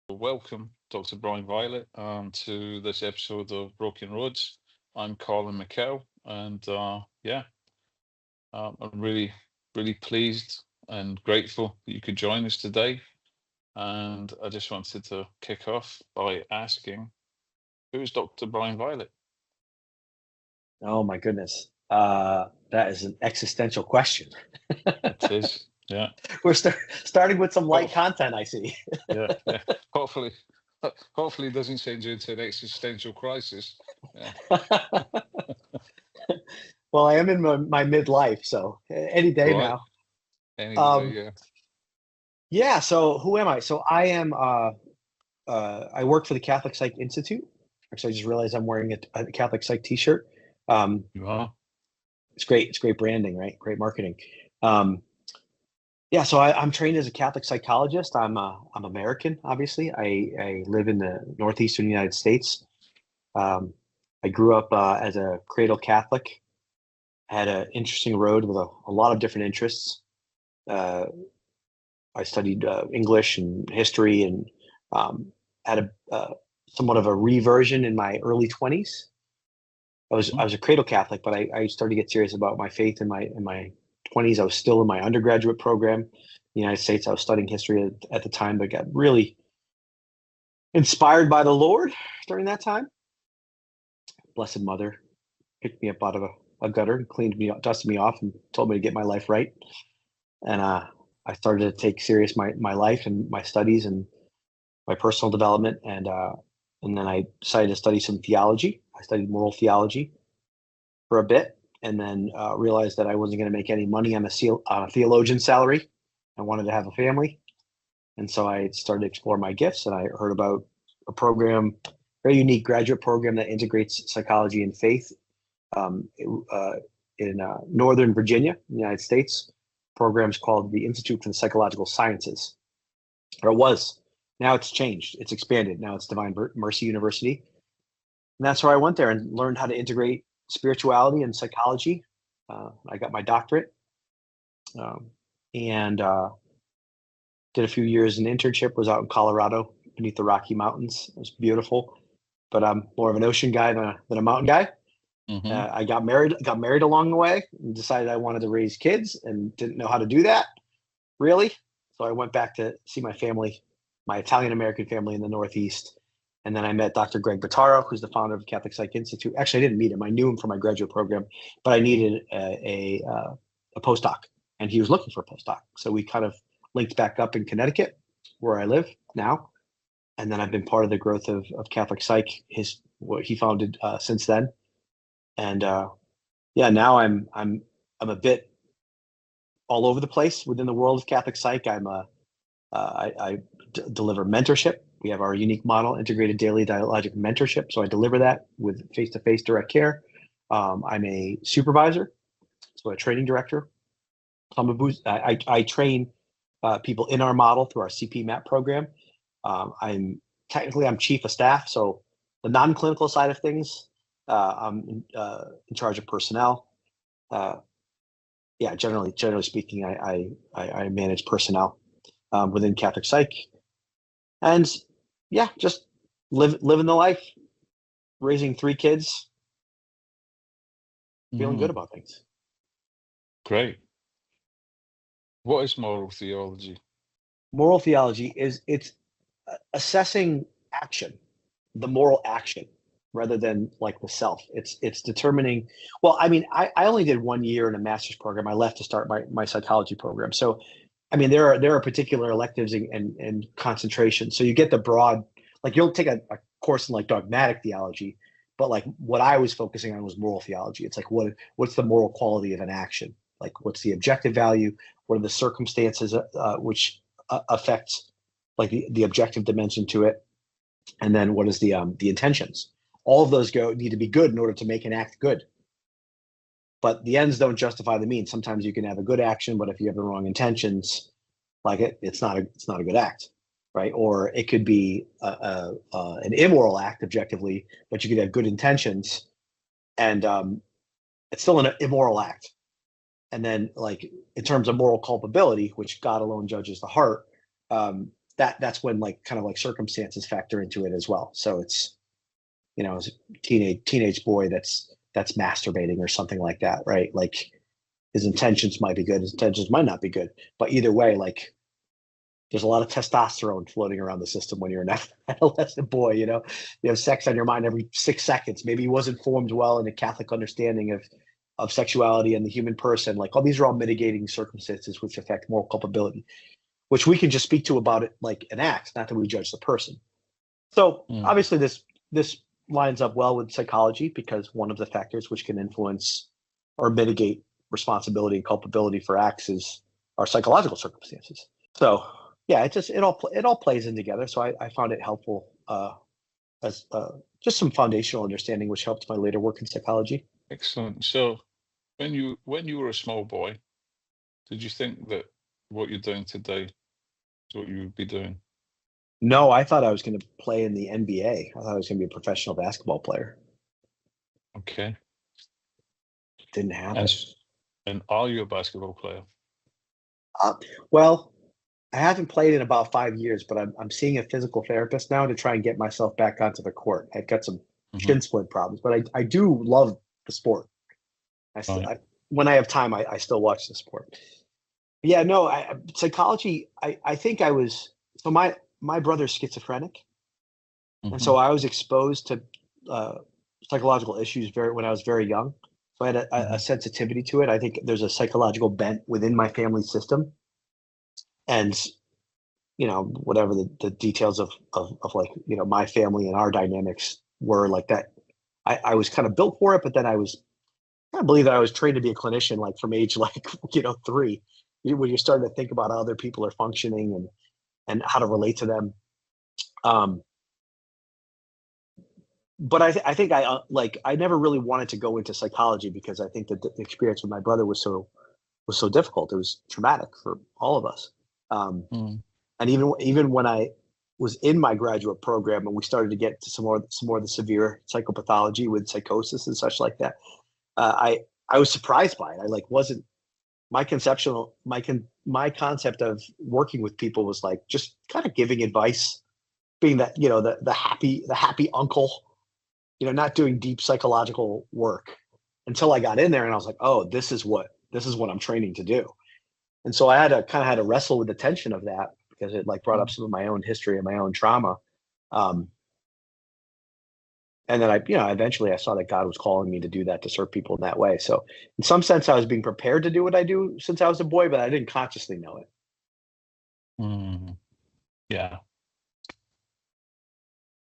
Welcome, Dr. Bryan Violette, to this episode of Broken Roads. I'm Colin Mackell, and I'm really pleased and grateful that you could join us today. And I just wanted to kick off by asking, who is Dr. Bryan Violette? Oh my goodness. That is an existential question. It is, yeah. We're starting with some light Oh, content, I see. yeah. Hopefully, hopefully, it doesn't send you into an existential crisis. Yeah. Well, I am in my midlife, so any day Right. now. Any day, Um, yeah. yeah, so who am I? So I work for the Catholic Psych Institute. Actually, I just realized I'm wearing a Catholic Psych t-shirt. Um, You are. it's great. It's great branding, right? Great marketing. Um, yeah, so I'm trained as a Catholic psychologist. I'm American, obviously. I live in the northeastern United States. Um, I grew up as a cradle Catholic, had an interesting road with a lot of different interests. Uh, I studied English and history and had somewhat of a reversion in my early 20s. I Mhm. was a cradle Catholic, but I started to get serious about my faith in my 20s. I was still in my undergraduate program in the United States. I was studying history at the time, but got really inspired by the Lord during that time. Blessed Mother picked me up out of a gutter and cleaned me, dusted me off, and told me to get my life right. And I started to take serious my life and my studies and my personal development. And then I decided to study some theology. I studied moral theology for a bit, and then realized that I wasn't going to make any money on a theologian salary. I wanted to have a family, and so I started to explore my gifts. And I heard about a program, very unique graduate program that integrates psychology and faith um, uh, in Northern Virginia, in the United States. Program's called the Institute for the Psychological Sciences, or it was. Now it's changed. It's expanded. Now it's Divine Mercy University. And that's where I went there and learned how to integrate spirituality and psychology. I got my doctorate um, and did a few years in internship. Was out in Colorado beneath the Rocky Mountains. It was beautiful, but I'm more of an ocean guy than a mountain guy. Mhm. I got married along the way, and decided I wanted to raise kids and didn't know how to do that really. So I went back to see my family, my Italian American family in the Northeast. And then I met Dr. Greg Bottaro, who's the founder of the Catholic Psych Institute. Actually, I didn't meet him. I knew him from my graduate program, but I needed a postdoc, and he was looking for a postdoc. So we kind of linked back up in Connecticut, where I live now. And then I've been part of the growth of Catholic Psych, what he founded since then. And yeah, now I'm a bit all over the place within the world of Catholic Psych. I deliver mentorship. We have our unique model, integrated daily dialogic mentorship. So I deliver that with face-to-face direct care. I'm a supervisor, so a training director. I train people in our model through our CP MAP program. I'm chief of staff, so the non-clinical side of things, I'm in charge of personnel. Uh, yeah, generally speaking, I manage personnel within Catholic Psych, and yeah, just living the life, raising three kids, feeling good Mm, about things. great. What is moral theology? Moral theology is it's assessing action, the moral action, rather than like the self. It's determining. Well, I mean, I only did 1 year in a master's program. I left to start my psychology program. So, I mean, there are particular electives and concentrations. So you get the broad, like you'll take a course in like dogmatic theology, but like what I was focusing on was moral theology. It's like what's the moral quality of an action? Like what's the objective value? What are the circumstances which affect like the objective dimension to it? And then what is the intentions? All of those need to be good in order to make an act good. But the ends don't justify the means. Sometimes you can have a good action, but if you have the wrong intentions, like it's not a good act, right? Or it could be an immoral act objectively, but you could have good intentions, and it's still an immoral act. And then, like in terms of moral culpability, which God alone judges the heart, um, that's when like kind of like circumstances factor into it as well. So it's, as a teenage boy that's masturbating or something like that, right? Like his intentions might be good, his intentions might not be good, but either way, like there's a lot of testosterone floating around the system when you're an adolescent boy. You have sex on your mind every 6 seconds. Maybe he wasn't formed well in a Catholic understanding of sexuality and the human person. Like, these are all mitigating circumstances which affect moral culpability, which we can just speak to about it like an act, not that we judge the person. So obviously this lines up well with psychology, because one of the factors which can influence or mitigate responsibility and culpability for acts is our psychological circumstances. So yeah, it all plays in together. So I found it helpful as just some foundational understanding, which helped my later work in psychology. Excellent. So when you were a small boy, did you think that what you're doing today is what you would be doing? No, I thought I was going to play in the NBA. I thought I was going to be a professional basketball player. Okay. Didn't happen. And are you a basketball player? Well, I haven't played in about 5 years, but I'm seeing a physical therapist now to try and get myself back onto the court. I've got some shin splint problems, but I do love the sport. When I have time, I still watch the sport. Yeah, no, psychology. I think I was, so my brother's schizophrenic, and so I was exposed to psychological issues when I was very young. So I had a sensitivity to it. I think there's a psychological bent within my family system, and whatever the details of like my family and our dynamics were like that. I was kind of built for it, but then I believe that I was trained to be a clinician like from age 3, when you're starting to think about how other people are functioning and how to relate to them. But I think I never really wanted to go into psychology, because I think that the experience with my brother was so difficult. It was traumatic for all of us. And even when I was in my graduate program and we started to get to some more of the severe psychopathology with psychosis and such like that, I was surprised by it. I wasn't my concept of working with people was like just kind of giving advice, being that the happy uncle, not doing deep psychological work, until I got in there and I was like, oh, this is what I'm training to do. And so I had to wrestle with the tension of that, because it brought up some of my own history and my own trauma. And then eventually I saw that God was calling me to do that, to serve people in that way. So in some sense, I was being prepared to do what I do since I was a boy, but I didn't consciously know it. Yeah.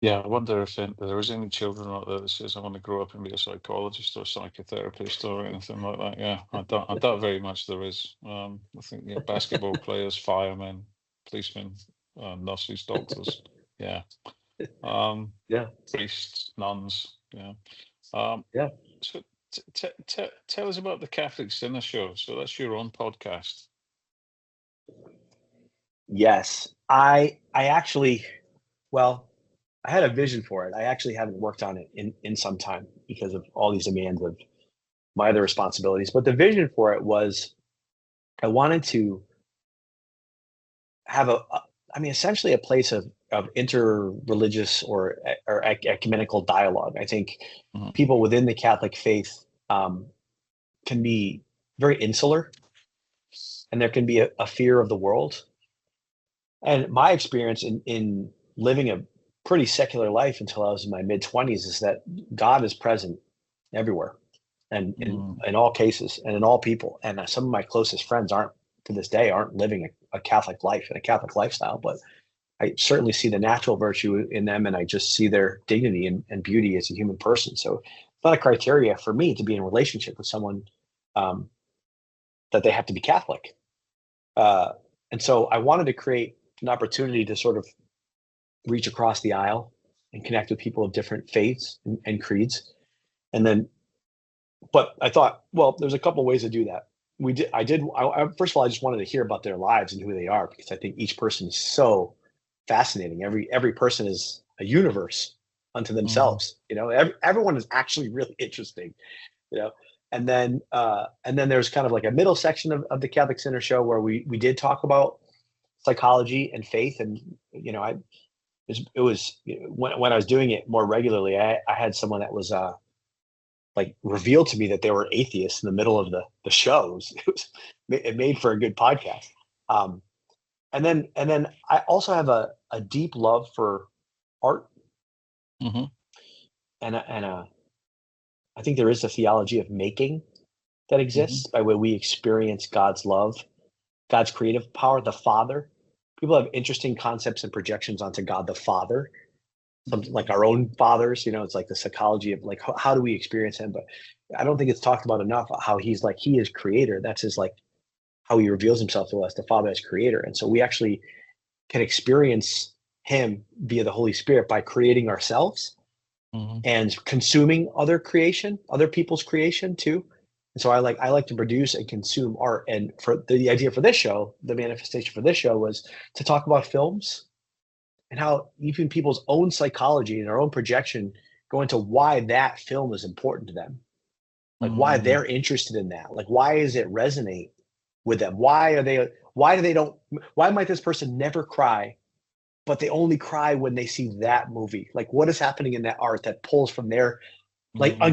Yeah, I wonder if there is any children out there that says, I want to grow up and be a psychologist or a psychotherapist or anything like that. Yeah, I doubt very much there is. I think basketball players, firemen, policemen, nurses, doctors. Yeah. Priests, nuns. Yeah. So tell us about the Catholic Sinner Show. So that's your own podcast. Yes, I actually, I had a vision for it. I actually haven't worked on it in some time because of all these demands of my other responsibilities. But the vision for it was, I wanted to have essentially a place of inter-religious or ecumenical dialogue. I think people within the Catholic faith can be very insular, and there can be a fear of the world. And my experience in living a pretty secular life until I was in my mid-20s is that God is present everywhere, and in all cases and in all people. And some of my closest friends to this day aren't living a Catholic life and a Catholic lifestyle, but I certainly see the natural virtue in them, and I just see their dignity and beauty as a human person. So it's not a criteria for me to be in a relationship with someone that they have to be Catholic. And so I wanted to create an opportunity to sort of reach across the aisle and connect with people of different faiths and creeds. But I thought, well, there's a couple ways to do that. First of all, I just wanted to hear about their lives and who they are, because I think each person is so fascinating. Every person is a universe unto themselves. Everyone is actually really interesting. And then there's kind of like a middle section of the Catholic Sinner Show where we did talk about psychology and faith, and it was when I was doing it more regularly, I had someone that was like revealed to me that they were atheists in the middle of the shows. It made for a good podcast. And then I also have a deep love for art, Mm-hmm. and I think there is a theology of making that exists by way we experience God's love, God's creative power, the Father. People have interesting concepts and projections onto God the Father, something like our own fathers. It's like the psychology of like how do we experience him? But I don't think it's talked about enough how he is creator. That's his like how he reveals himself to us, the Father as creator. And so we actually can experience him via the Holy Spirit by creating ourselves Mm-hmm. and consuming other people's creation too. And so I like to produce and consume art. And for the idea for this show, the manifestation for this show was to talk about films and how even people's own psychology and their own projection go into why that film is important to them. Like why they're interested in that. Like why does it resonate with them? Why might this person never cry, but they only cry when they see that movie? Like what is happening in that art that pulls from their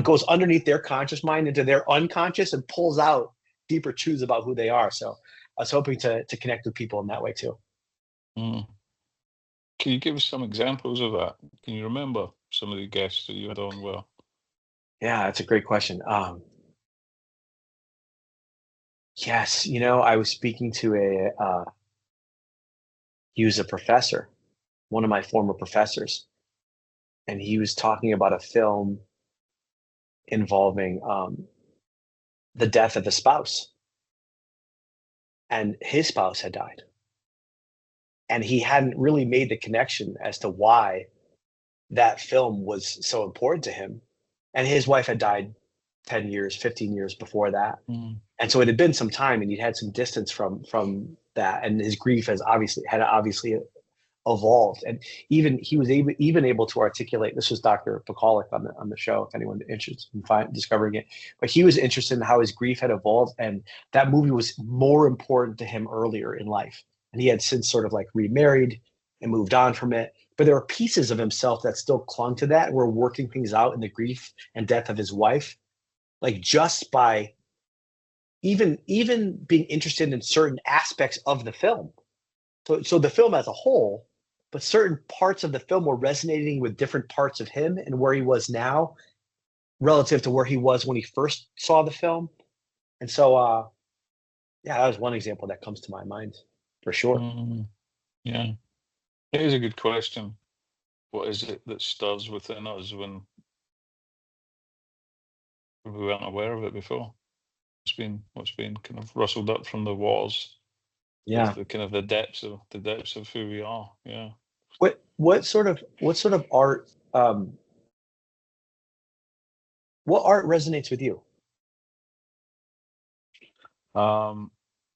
goes underneath their conscious mind into their unconscious and pulls out deeper truths about who they are. So I was hoping to connect with people in that way too. Mm. Can you give us some examples of that? Can you remember some of the guests that you had on? Well, Yeah, that's a great question. Yes, I was speaking to he was a professor, one of my former professors, and he was talking about a film involving the death of a spouse, and his spouse had died, and he hadn't really made the connection as to why that film was so important to him. And his wife had died 10 years, 15 years before that. And so it had been some time, and he'd had some distance from that, and his grief had obviously evolved. And he was able to articulate. This was Dr. Pacolic on the show, if anyone interested in discovering it. But he was interested in how his grief had evolved, and that movie was more important to him earlier in life. And he had since sort of like remarried and moved on from it. But there were pieces of himself that still clung to that, and were working things out in the grief and death of his wife, like just by even being interested in certain aspects of the film. So the film as a whole, but certain parts of the film were resonating with different parts of him and where he was now relative to where he was when he first saw the film. And so, yeah, that was one example that comes to my mind for sure. Yeah, it is a good question. What is it that stirs within us when we weren't aware of it before? What's been kind of rustled up from the waters Yeah. of the kind of the depths of who we are. Yeah. What sort of art what art resonates with you?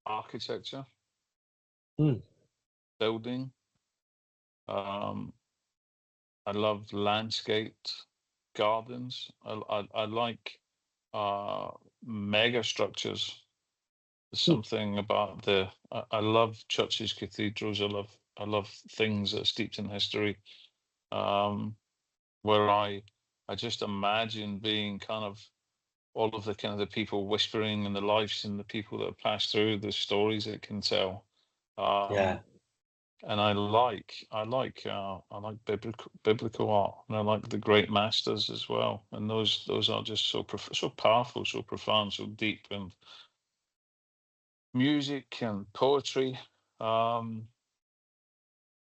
Architecture, Mm. building. I love landscaped gardens. I like mega structures. There's something about I love churches, cathedrals. I love things that are steeped in history. Where I just imagine being kind of all of the kind of the people whispering and the lives and the people that have passed through, the stories it can tell. Yeah. And I like biblical art, and I like the great masters as well. And those are just so powerful, so profound, so deep. And music and poetry. I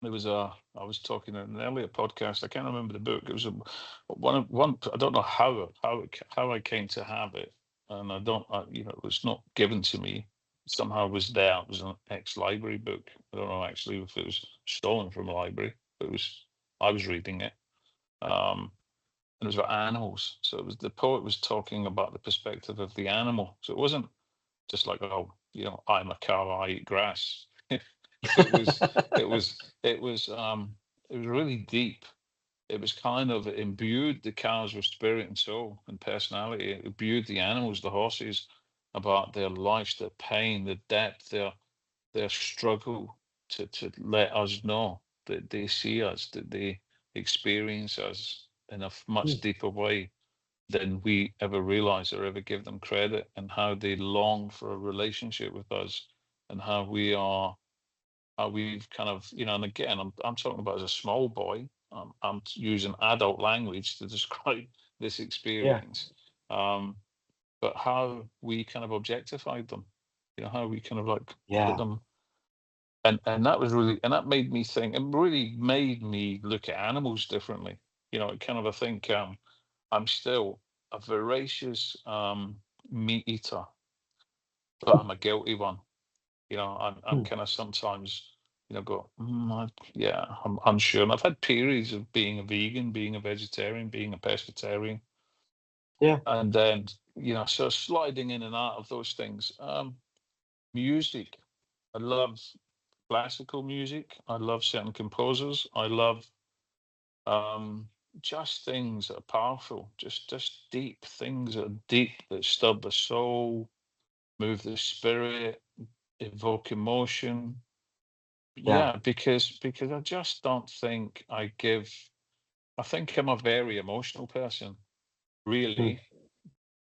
was talking in an earlier podcast. I can't remember the book. It was one. I don't know how I came to have it, and I don't. It was not given to me. Somehow it was there. It was an ex-library book. I don't know actually if it was stolen from a library, but I was reading it. And it was about animals. So it was the poet was talking about the perspective of the animal. So it wasn't just like, oh, I'm a cow, I eat grass. it was it was it was it was really deep. It was kind of, it imbued the cows with spirit and soul and personality. It imbued the animals, the horses, about their lives, their pain, their depth, their struggle. to let us know that they see us, that they experience us in a much deeper way than we ever realize or ever give them credit, and how they long for a relationship with us, and how we've kind of, and again, I'm talking about as a small boy. I'm using adult language to describe this Yeah. experience, but how we kind of objectified them, how we kind of like Yeah. put them, and that was really, and that made me think, it really made me look at animals differently. It kind of, I think, I'm still a voracious meat eater, but I'm a guilty one. I'm Hmm. kind of sometimes, yeah, I'm unsure. And I've had periods of being a vegan, being a vegetarian, being a pescatarian, Yeah. and then, so sliding in and out of those things. Music, I love classical music. I love certain composers. I love just things that are powerful, just deep things that are deep, that stir the soul, move the spirit, evoke emotion. Yeah. Yeah, because I just don't think I think I'm a very emotional person, Hmm. really,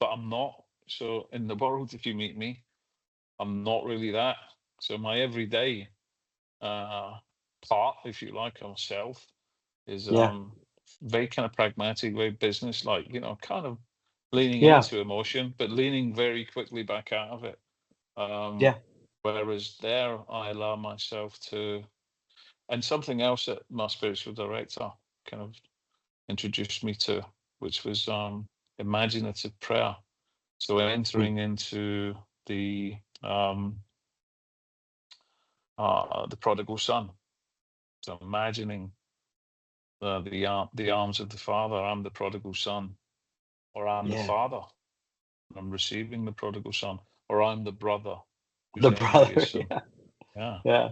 but I'm not. So in the world, if you meet me, I'm not really that. So my everyday uh part, if you like, of self is Yeah. very kind of pragmatic, very business like, kind of leaning Yeah. into emotion, but leaning very quickly back out of it. Um, Yeah. Whereas there, I allow myself to, and something else that my spiritual director kind of introduced me to, which was imaginative prayer. So Hmm. entering into um, the prodigal son. So imagining the arms of the father. I'm the prodigal son, or I'm the Yeah. father. I'm receiving the prodigal son, or I'm the brother who's The envy his brother. son. Yeah. Yeah.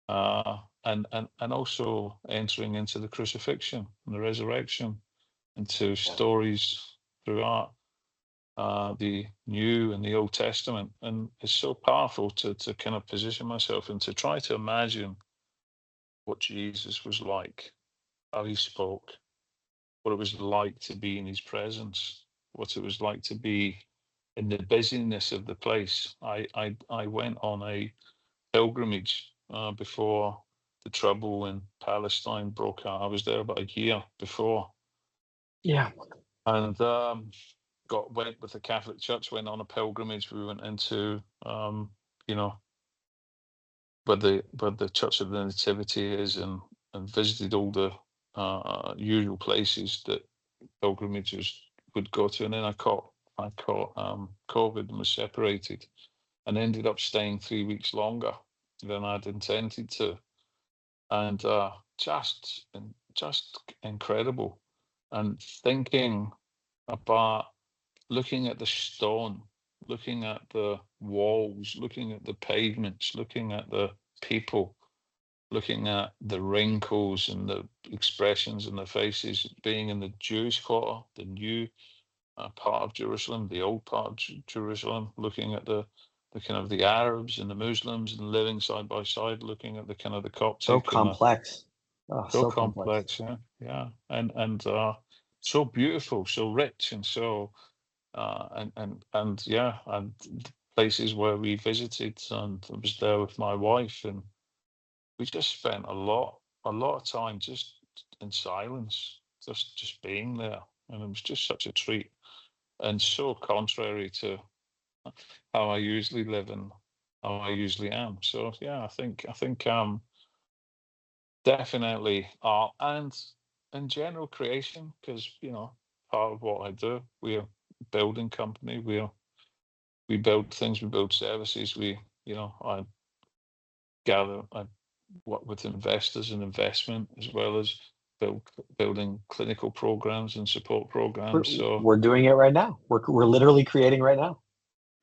Yeah. And also entering into the crucifixion and the resurrection, into Yeah. stories throughout the New and the Old Testament. And it's so powerful to kind of position myself and to try to imagine what Jesus was like, how he spoke, what it was like to be in his presence, what it was like to be in the busyness of the place. I went on a pilgrimage before the trouble in Palestine broke out. I was there about a year before, Yeah. and went with the Catholic Church. Went on a pilgrimage. We went into you know where the Church of the Nativity is, and visited all the usual places that pilgrimages would go to. And then I caught COVID and was separated, and ended up staying 3 weeks longer than I'd intended to. And just incredible. And thinking about, looking at the stone, looking at the walls, looking at the pavements, looking at the people, looking at the wrinkles and the expressions in the faces, being in the Jewish quarter, the new part of Jerusalem, the old part of Jerusalem, looking at the kind of the Arabs and the Muslims and living side by side, looking at the kind of the So Coptic and the, complex. Oh, so so complex. complex, yeah, yeah, and so beautiful, so rich, and so and yeah, and places where we visited, and I was there with my wife, and we just spent a lot of time just in silence, just being there, and it was just such a treat, and so contrary to how I usually live and how I usually am. So yeah, I think definitely art and in general creation, because part of what I do, we're a building company. We build things, we build services. I work with investors and investment, as well as building clinical programs and support We're, programs. So we're doing it right now. We're literally creating right now.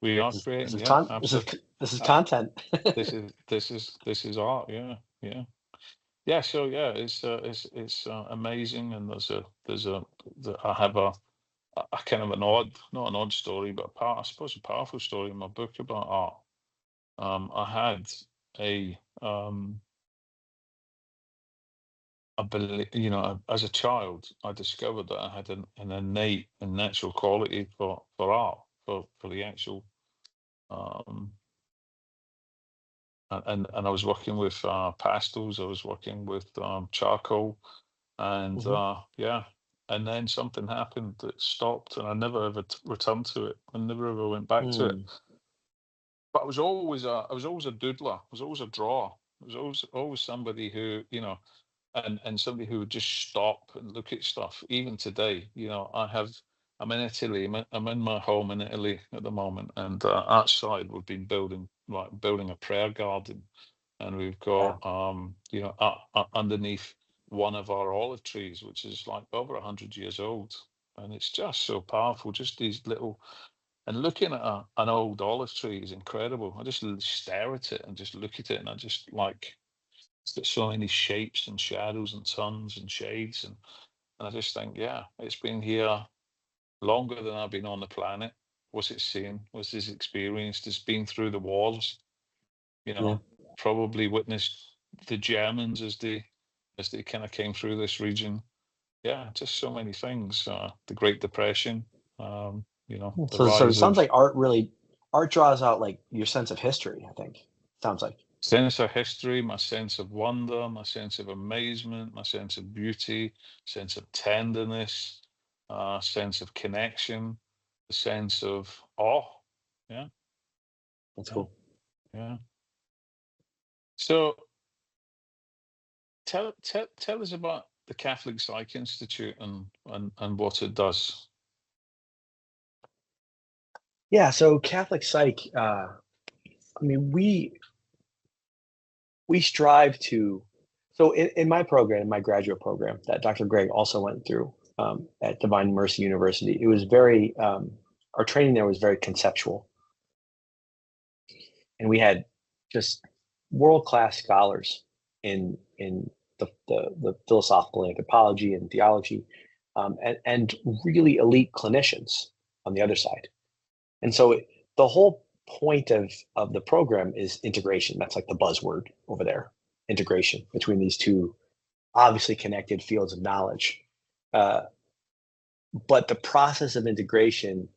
we are This creating, is yeah, con. absolutely. This is Uh, content. this is art, yeah, yeah. Yeah, so yeah, it's amazing, and I have a kind of an odd, not an odd story, but I suppose a powerful story in my book about art. I had a I believe, as a child, I discovered that I had an innate and natural quality for art, for the actual, um, and I was working with pastels. I was working with charcoal, and Hmm. yeah, and then something happened that stopped, and I never ever returned to it. I never ever went back to it. Mm. But I was always a doodler. I was always a drawer. I was always somebody who, and somebody who would just stop and look at stuff. Even today, I'm in Italy. I'm in my home in Italy at the moment, and outside we've been building a prayer garden, and we've Yeah. got underneath one of our olive trees, which is like over 100 years old, and it's just so powerful. Just these little, and looking at an old olive tree is incredible. I just stare at it and just look at it, and I just like, it's got so many shapes and shadows and tones and shades, and I just think, yeah, it's been here longer than I've been on the planet. What's it seen? What's it experienced? It's been through the wars, you Yeah. know, probably witnessed the Germans as they kind of came through this region. Yeah, just so many things. The Great Depression, the So it rise sounds of like art draws out like your sense of history, I think. Sounds like. sense of history, my sense of wonder, my sense of amazement, my sense of beauty, sense of tenderness, sense of connection, the sense of awe. Yeah, That's yeah, cool. yeah. So tell us about the Catholic Psych Institute and what it does. Yeah. So Catholic Psych, I mean, we strive to. So in my program, my graduate program that Dr. Greg also went through at Divine Mercy University, it was very our training there was very conceptual, and we had just world class scholars in the philosophical anthropology and theology, and really elite clinicians on the other side. And so the whole point of the program is integration. That's like the buzzword over there, integration between these two obviously connected fields of knowledge. Uh, but the process of integration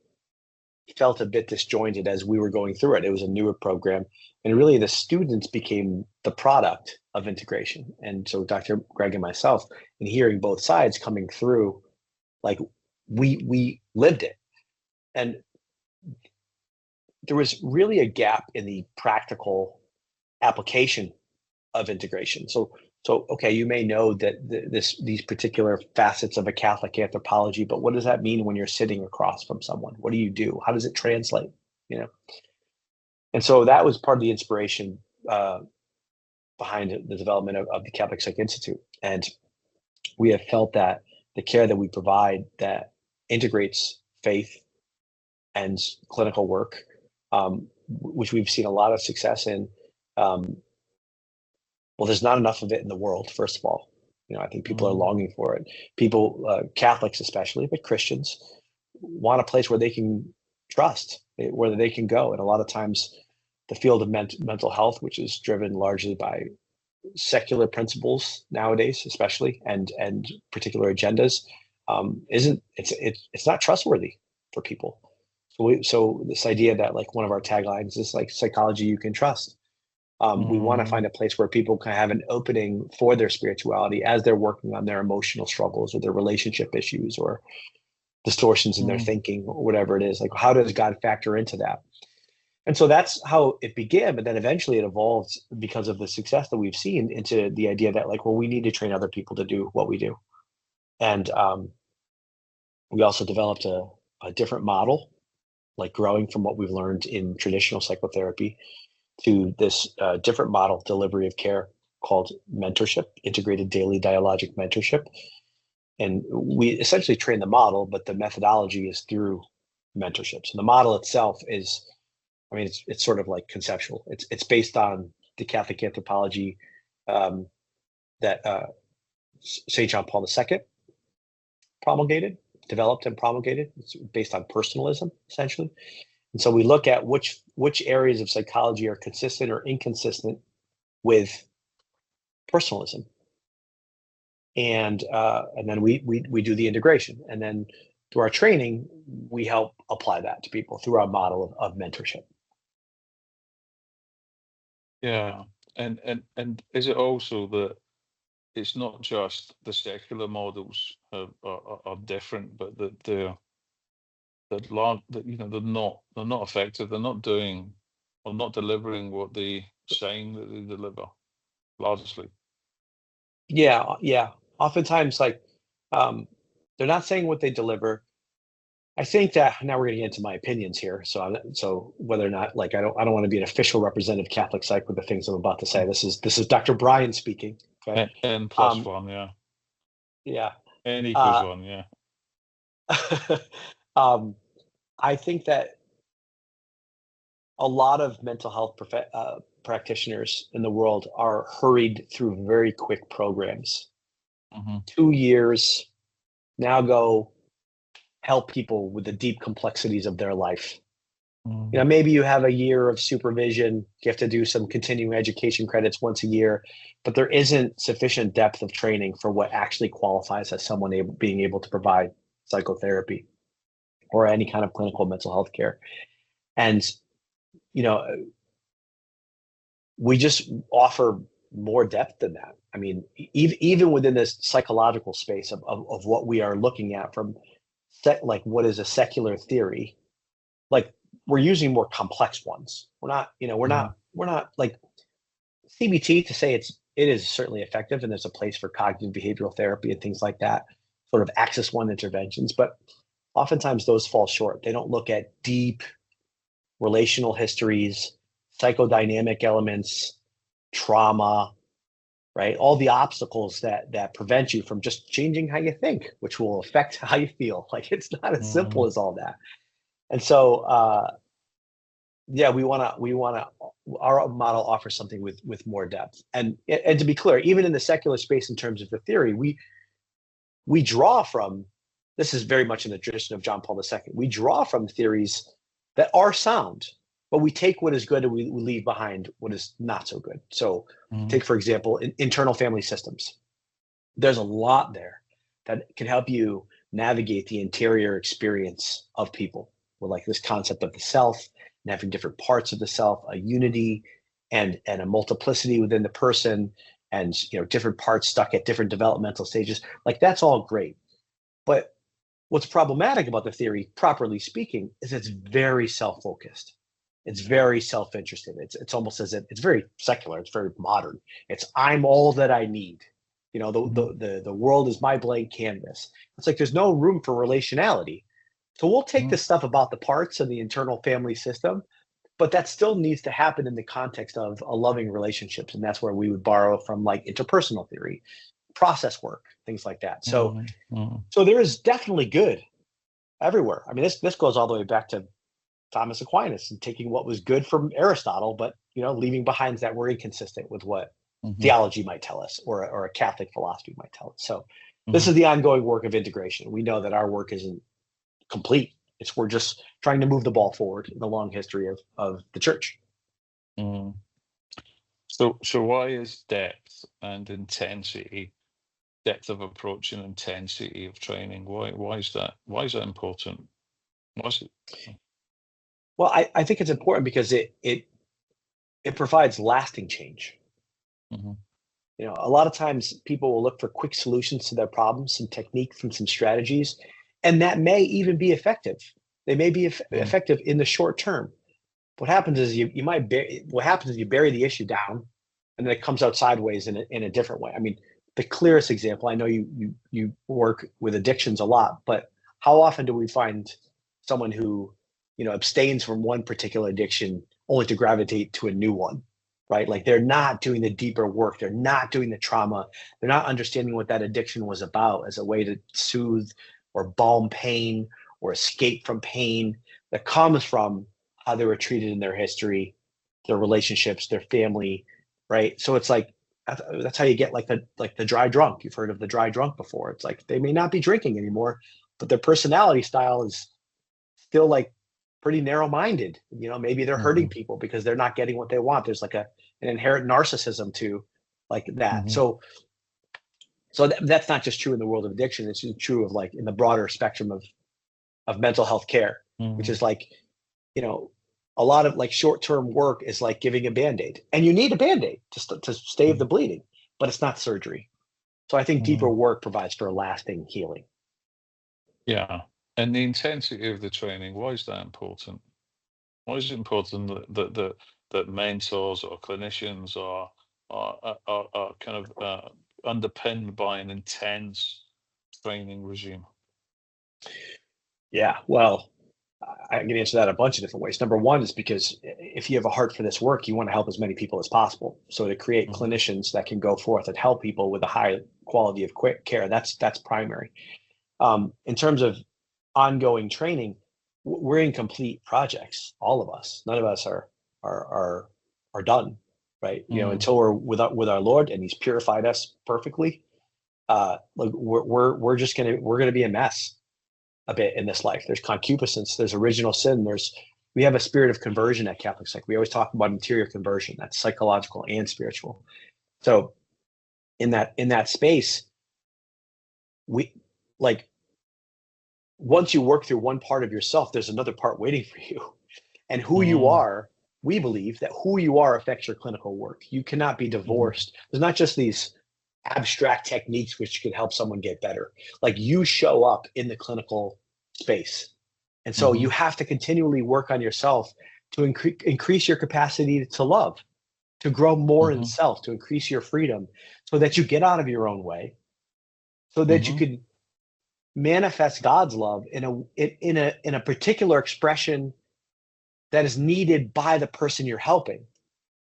felt a bit disjointed as we were going through it. It was a newer program, and really the students became the product of integration. And so Dr. Greg and myself, and hearing both sides coming through, like we lived it, and there was really a gap in the practical application of integration. So okay, you may know that these particular facets of a Catholic anthropology, but what does that mean when you're sitting across from someone? What do you do? How does it translate? You know, and so that was part of the inspiration uh, behind the development of the Catholic Psych Institute. And we have felt that the care that we provide that integrates faith and clinical work, which we've seen a lot of success in. Um, well, there's not enough of it in the world, first of all. I think people are Mm, longing for it. People, Catholics especially, but Christians, want a place where they can trust, where they can go. And a lot of times, the field of mental health, which is driven largely by secular principles nowadays, especially, and particular agendas, isn't it's not trustworthy for people. So this idea that, like, one of our taglines is like psychology you can trust. We want to mm, find a place where people can have an opening for their spirituality as they're working on their emotional struggles or their relationship issues or distortions in their mm, thinking or whatever it is. Like, how does God factor into that? And so that's how it began. But then eventually it evolved because of the success that we've seen into the idea that, like, well, we need to train other people to do what we do. And we also developed a different model, like growing from what we've learned in traditional psychotherapy to this different model delivery of care called mentorship, integrated daily dialogic mentorship. And we essentially train the model, but the methodology is through mentorship. So the model itself is, I mean, it's sort of like conceptual. It's based on the Catholic anthropology um, that St. John Paul II promulgated, developed and promulgated. It's based on personalism, essentially. And so we look at which areas of psychology are consistent or inconsistent with personalism. and then we do the integration, and then through our training we help apply that to people through our model of mentorship. Yeah. And is it also that it's not just the secular models are different, but that they're not effective. They're not doing or not delivering what they saying that they deliver largely. Yeah. Oftentimes, like, they're not saying what they deliver. I think that now we're going to get into my opinions here. So whether or not, like, I don't want to be an official representative of Catholic Psych with the things I'm about to say. This is Dr. Bryan speaking. Okay. N plus Um, one, yeah. yeah. N equals Uh, one, yeah. um, I think that a lot of mental health practitioners in the world are hurried through very quick programs. Hmm. 2 years, now go help people with the deep complexities of their life. Mm. Maybe you have a year of supervision, you have to do some continuing education credits once a year, but there isn't sufficient depth of training for what actually qualifies as someone being able to provide psychotherapy or any kind of clinical mental health care. And, you know, we just offer more depth than that. I mean, even within this psychological space of what we are looking at from like what is a secular theory, like we're using more complex ones. We're not like CBT to say it is certainly effective, and there's a place for cognitive behavioral therapy and things like that, sort of axis one interventions, but oftentimes those fall short. They don't look at deep relational histories, psychodynamic elements, trauma, right? All the obstacles that prevent you from just changing how you think, which will affect how you feel. Like it's not as simple Mm. as all that. And so, yeah, we want to. Our model offers something with more depth. And to be clear, even in the secular space, in terms of the theory, we draw from. This is very much in the tradition of John Paul II. We draw from theories that are sound, but we take what is good and we leave behind what is not so good. So, Mm. take for example, internal family systems. There's a lot there that can help you navigate the interior experience of people with like this concept of the self and having different parts of the self, a unity and a multiplicity within the person, and different parts stuck at different developmental stages. Like that's all great. But what's problematic about the theory, properly speaking, is it's very self-focused. It's very self-interested. It's almost as if it's very secular. It's very modern. It's I'm all that I need. Mhm. The world is my blank canvas. It's like there's no room for relationality. So we'll take Mm. the stuff about the parts of the internal family system, but that still needs to happen in the context of a loving relationships, and that's where we would borrow from like interpersonal theory, process work, things like that. So Mm. Mm. so there is definitely good everywhere. I mean, this goes all the way back to Thomas Aquinas and taking what was good from Aristotle, but leaving behind that we're inconsistent with what Mhm. theology might tell us, or a Catholic philosophy might tell us. So this Mhm. is the ongoing work of integration. We know that our work isn't complete. We're just trying to move the ball forward in the long history of the church. Mm. So why is depth of approach and intensity of training? Why is that? Why is that important? Why is it? Well, I think it's important because it provides lasting change. Mhm. A lot of times people will look for quick solutions to their problems, some techniques and some strategies, and that may even be effective. They may be Mm. effective in the short term. What happens is what happens is you bury the issue down, and then it comes out sideways in a different way. I mean, the clearest example, I know you work with addictions a lot, but how often do we find someone who abstains from one particular addiction only to gravitate to a new one, right? Like they're not doing the deeper work, they're not doing the trauma, they're not understanding what that addiction was about as a way to soothe or balm pain or escape from pain that comes from how they were treated in their history, their relationships, their family, right? So it's like that's how you get like the dry drunk. You've heard of the dry drunk before. It's like they may not be drinking anymore, but their personality style is still like pretty narrow-minded. Maybe they're hurting Mhm. people because they're not getting what they want. There's like an inherent narcissism to like that. Mhm. So So that's not just true in the world of addiction. It's true of like in the broader spectrum of mental health care, which is like, a lot of like short-term work is like giving a Band-Aid, and you need a Band-Aid to stave the bleeding, but it's not surgery. So I think deeper work provides for a lasting healing. Yeah. And the intensity of the training, why is that important? Why is it important that mentors or clinicians are kind of underpinned by an intense training regime? Yeah, well, I can answer that a bunch of different ways. Number one is because if you have a heart for this work, you want to help as many people as possible. So to create clinicians that can go forth and help people with a high quality of quick care, that's primary. In terms of ongoing training, we're incomplete projects, all of us. None of us are done, right? Until we're with our Lord and He's purified us perfectly. Like we're gonna be a mess a bit in this life. There's concupiscence, there's original sin, we have a spirit of conversion at Catholic Psych. We always talk about interior conversion, that's psychological and spiritual. So in that space, we like once you work through one part of yourself, there's another part waiting for you. And who you are, we believe that who you are affects your clinical work. You cannot be divorced. There's not just these abstract techniques which could help someone get better. Like you show up in the clinical space. And so you have to continually work on yourself to increase your capacity to love, to grow more in self, to increase your freedom so that you get out of your own way, so that you can manifest God's love in a particular expression that is needed by the person you're helping.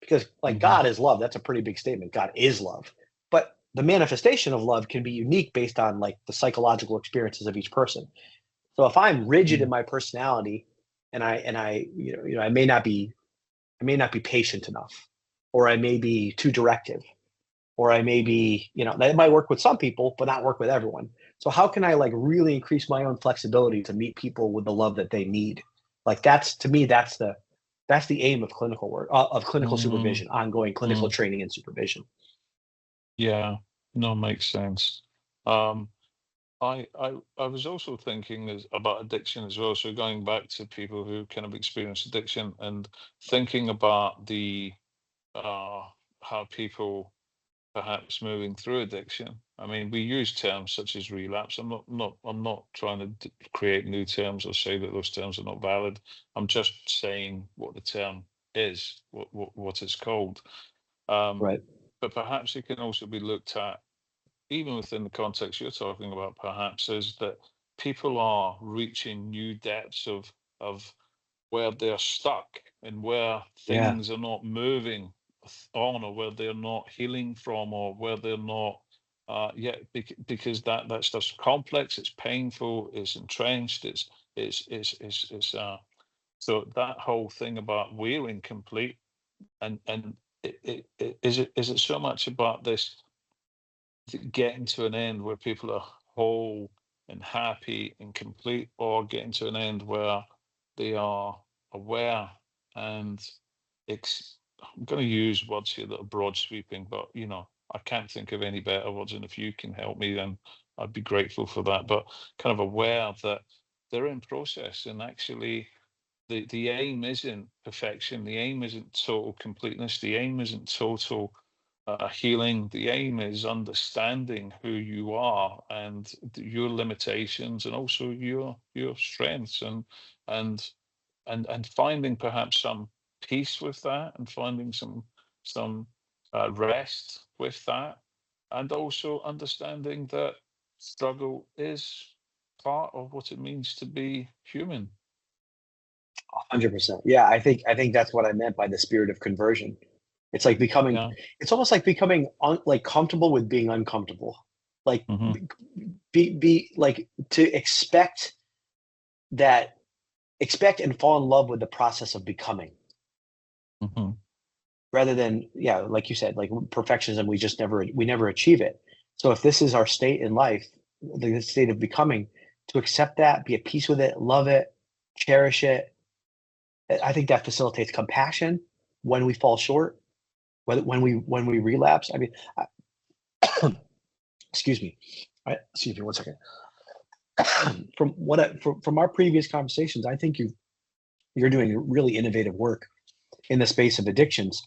Because like God is love, that's a pretty big statement. God is love. But the manifestation of love can be unique based on like the psychological experiences of each person. So if I'm rigid in my personality and I may not be patient enough, or I may be too directive, or I may be, that might work with some people, but not work with everyone. So how can I like really increase my own flexibility to meet people with the love that they need? Like that's the aim of clinical work, of clinical supervision, ongoing clinical training and supervision. Yeah, no, makes sense. Um, I was also thinking about addiction as well. So going back to people who kind of experience addiction and thinking about the how people perhaps moving through addiction. I mean, we use terms such as relapse. I'm not trying to create new terms or say that those terms are not valid. I'm just saying what the term is, what it's called. Right. But perhaps it can also be looked at, even within the context you're talking about, perhaps, is that people are reaching new depths of where they're stuck and where Yeah. things are not moving on, or where they're not healing from, or where they're not because that stuff's complex, it's painful, it's entrenched, it's so that whole thing about we're incomplete, and is it so much about this getting to an end where people are whole and happy and complete, or getting to an end where they are aware and I'm going to use words here that are broad sweeping, but I can't think of any better words, and if you can help me, then I'd be grateful for that. But kind of aware that they're in process, and actually the aim isn't perfection, the aim isn't total completeness, the aim isn't total healing. The aim is understanding who you are and your limitations, and also your strengths, and and finding perhaps some peace with that, and finding some rest with that, and also understanding that struggle is part of what it means to be human. 100%. Yeah, I think that's what I meant by the spirit of conversion. It's like Yeah. it's almost like becoming like comfortable with being uncomfortable. Like Hmm. be like to that expect and fall in love with the process of becoming, Hmm. rather than, yeah, like you said, like perfectionism, we never achieve it. So if this is our state in life, the state of becoming, to accept that, be at peace with it, love it, cherish it, I think that facilitates compassion when we fall short, when we relapse. I mean, excuse me. Excuse me 1 second. From our previous conversations, I think you're doing really innovative work in the space of addictions.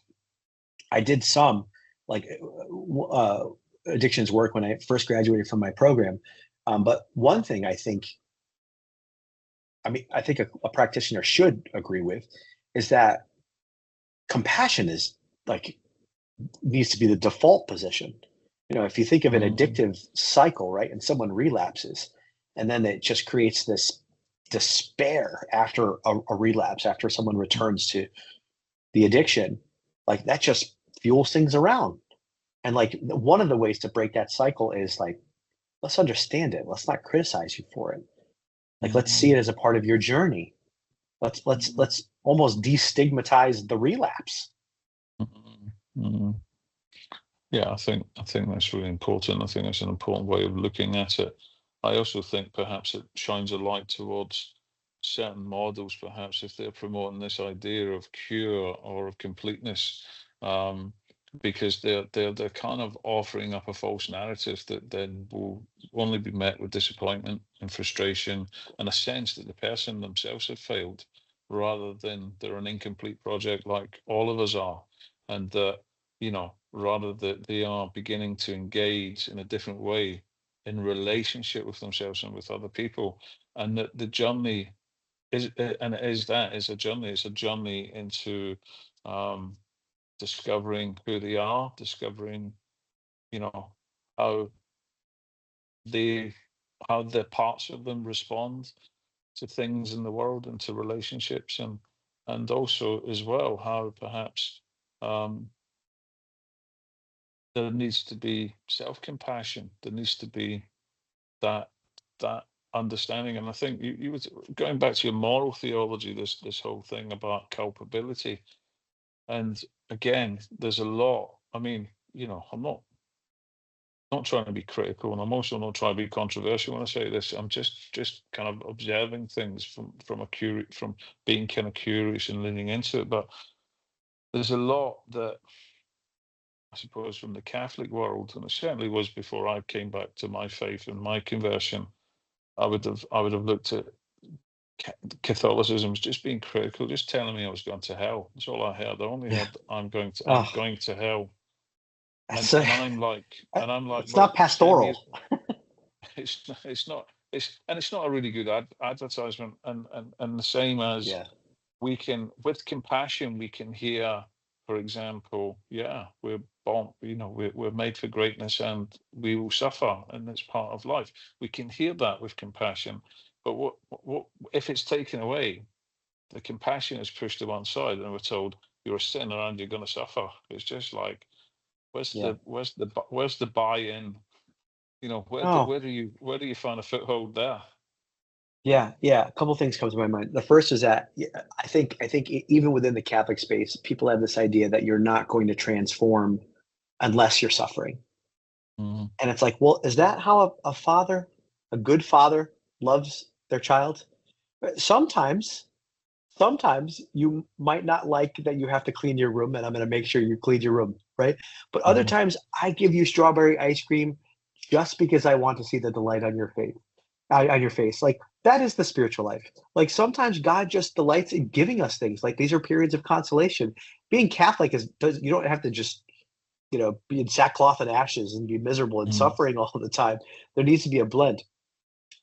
I did some like addictions work when I first graduated from my program. But one thing I think a practitioner should agree with is that compassion is like needs to be the default position. If you think of an Mm, addictive cycle, right, and someone relapses, and then it just creates this despair after a relapse, after someone returns to the addiction, like that just fuels things around. And like one of the ways to break that cycle is like, let's understand it. Let's not criticize you for it. Like, let's see it mm, as a part of your journey. mm, Let's almost destigmatize the relapse. mm, mm. Yeah, I think that's really important. I think that's an important way of looking at it. I also think perhaps it shines a light towards certain models, perhaps if they're promoting this idea of cure or of completeness, um, because they're kind of offering up a false narrative that then will only be met with disappointment and frustration and a sense that the person themselves have failed, rather than they're an incomplete project like all of us are, and that rather that they are beginning to engage in a different way in relationship with themselves and with other people, and that the journey is, and it is that is a journey. It's a journey into um, discovering who they are, discovering, you know, how they, how the parts of them respond to things in the world and to relationships, and also as well how perhaps um, there needs to be self-compassion. There needs to be that that understanding. And I think you was going back to your moral theology, this whole thing about culpability. And again, there's a lot. I mean, I'm not trying to be critical, and I'm also not trying to be controversial when I say this. I'm just kind of observing things from being kind of curious and leaning into it. But there's a lot that I suppose from the Catholic world, and it certainly was before I came back to my faith and my conversion. I would have looked at Catholicism as just being critical, just telling me I was going to hell. That's all I heard. I only Yeah. heard I'm Oh, going to hell, and that's a, and I'm like and I'm like, it's not well, send me. pastoral. It's not a really good advertisement, and the same as Yeah. we can, with compassion, we can hear, for example, yeah, we're born, we're made for greatness and we will suffer, and it's part of life. We can hear that with compassion, but what if it's taken away? The compassion is pushed to one side, and we're told you're a sinner and you're going to suffer. It's just like, Yeah. where's the buy-in? Oh, Where do you find a foothold there? yeah. Yeah. A couple things come to my mind. The first is that yeah, I think even within the Catholic space, people have this idea that you're not going to transform unless you're suffering. Mhm. And it's like, well, is that how a good father loves their child? Sometimes, sometimes you might not like that you have to clean your room, and I'm going to make sure you clean your room, right? But other Mhm. times, I give you strawberry ice cream just because I want to see the delight on your face, on your face. Like that is the spiritual life. Like sometimes God just delights in giving us things. Like these are periods of consolation. Being Catholic you don't have to just be in sackcloth and ashes and be miserable and Mhm. suffering all the time. There needs to be a blend.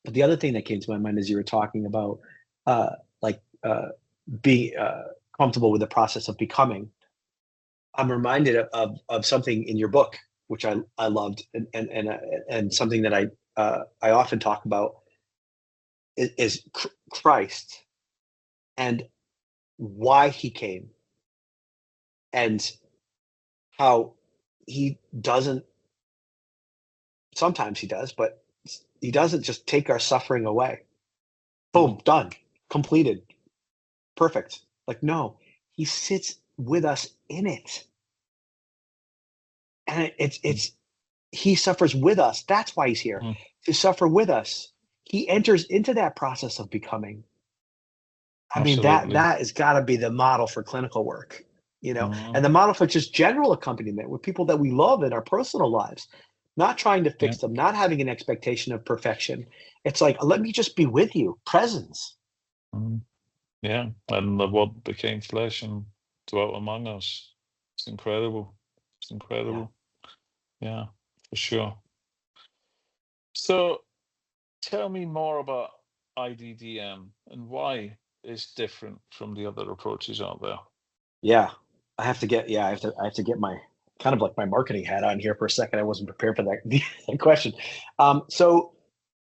But the other thing that came to my mind as you were talking about, uh, like being comfortable with the process of becoming, I'm reminded of something in your book which I loved, and something that I often talk about is Christ and why he came, and how he doesn't. Sometimes he does, but he doesn't just take our suffering away. Mhm. Boom, done, completed, perfect. Like no, he sits with us in it, and it's he suffers with us. That's why he's here, Mhm. to suffer with us. He enters into that process of becoming. I mean, Absolutely. that has got to be the model for clinical work, Mhm. and the model for just general accompaniment with people that we love in our personal lives. not trying to Yeah. fix them, not having an expectation of perfection. It's like, let me just be with you, presence. Mm. Yeah. And the word became flesh and dwelt among us. It's incredible. It's Yeah. incredible. Yeah, for sure. So tell me more about IDDM and why it's different from the other approaches out there. Yeah. I have to get my kind of like my marketing hat on here for a second. I wasn't prepared for that question. So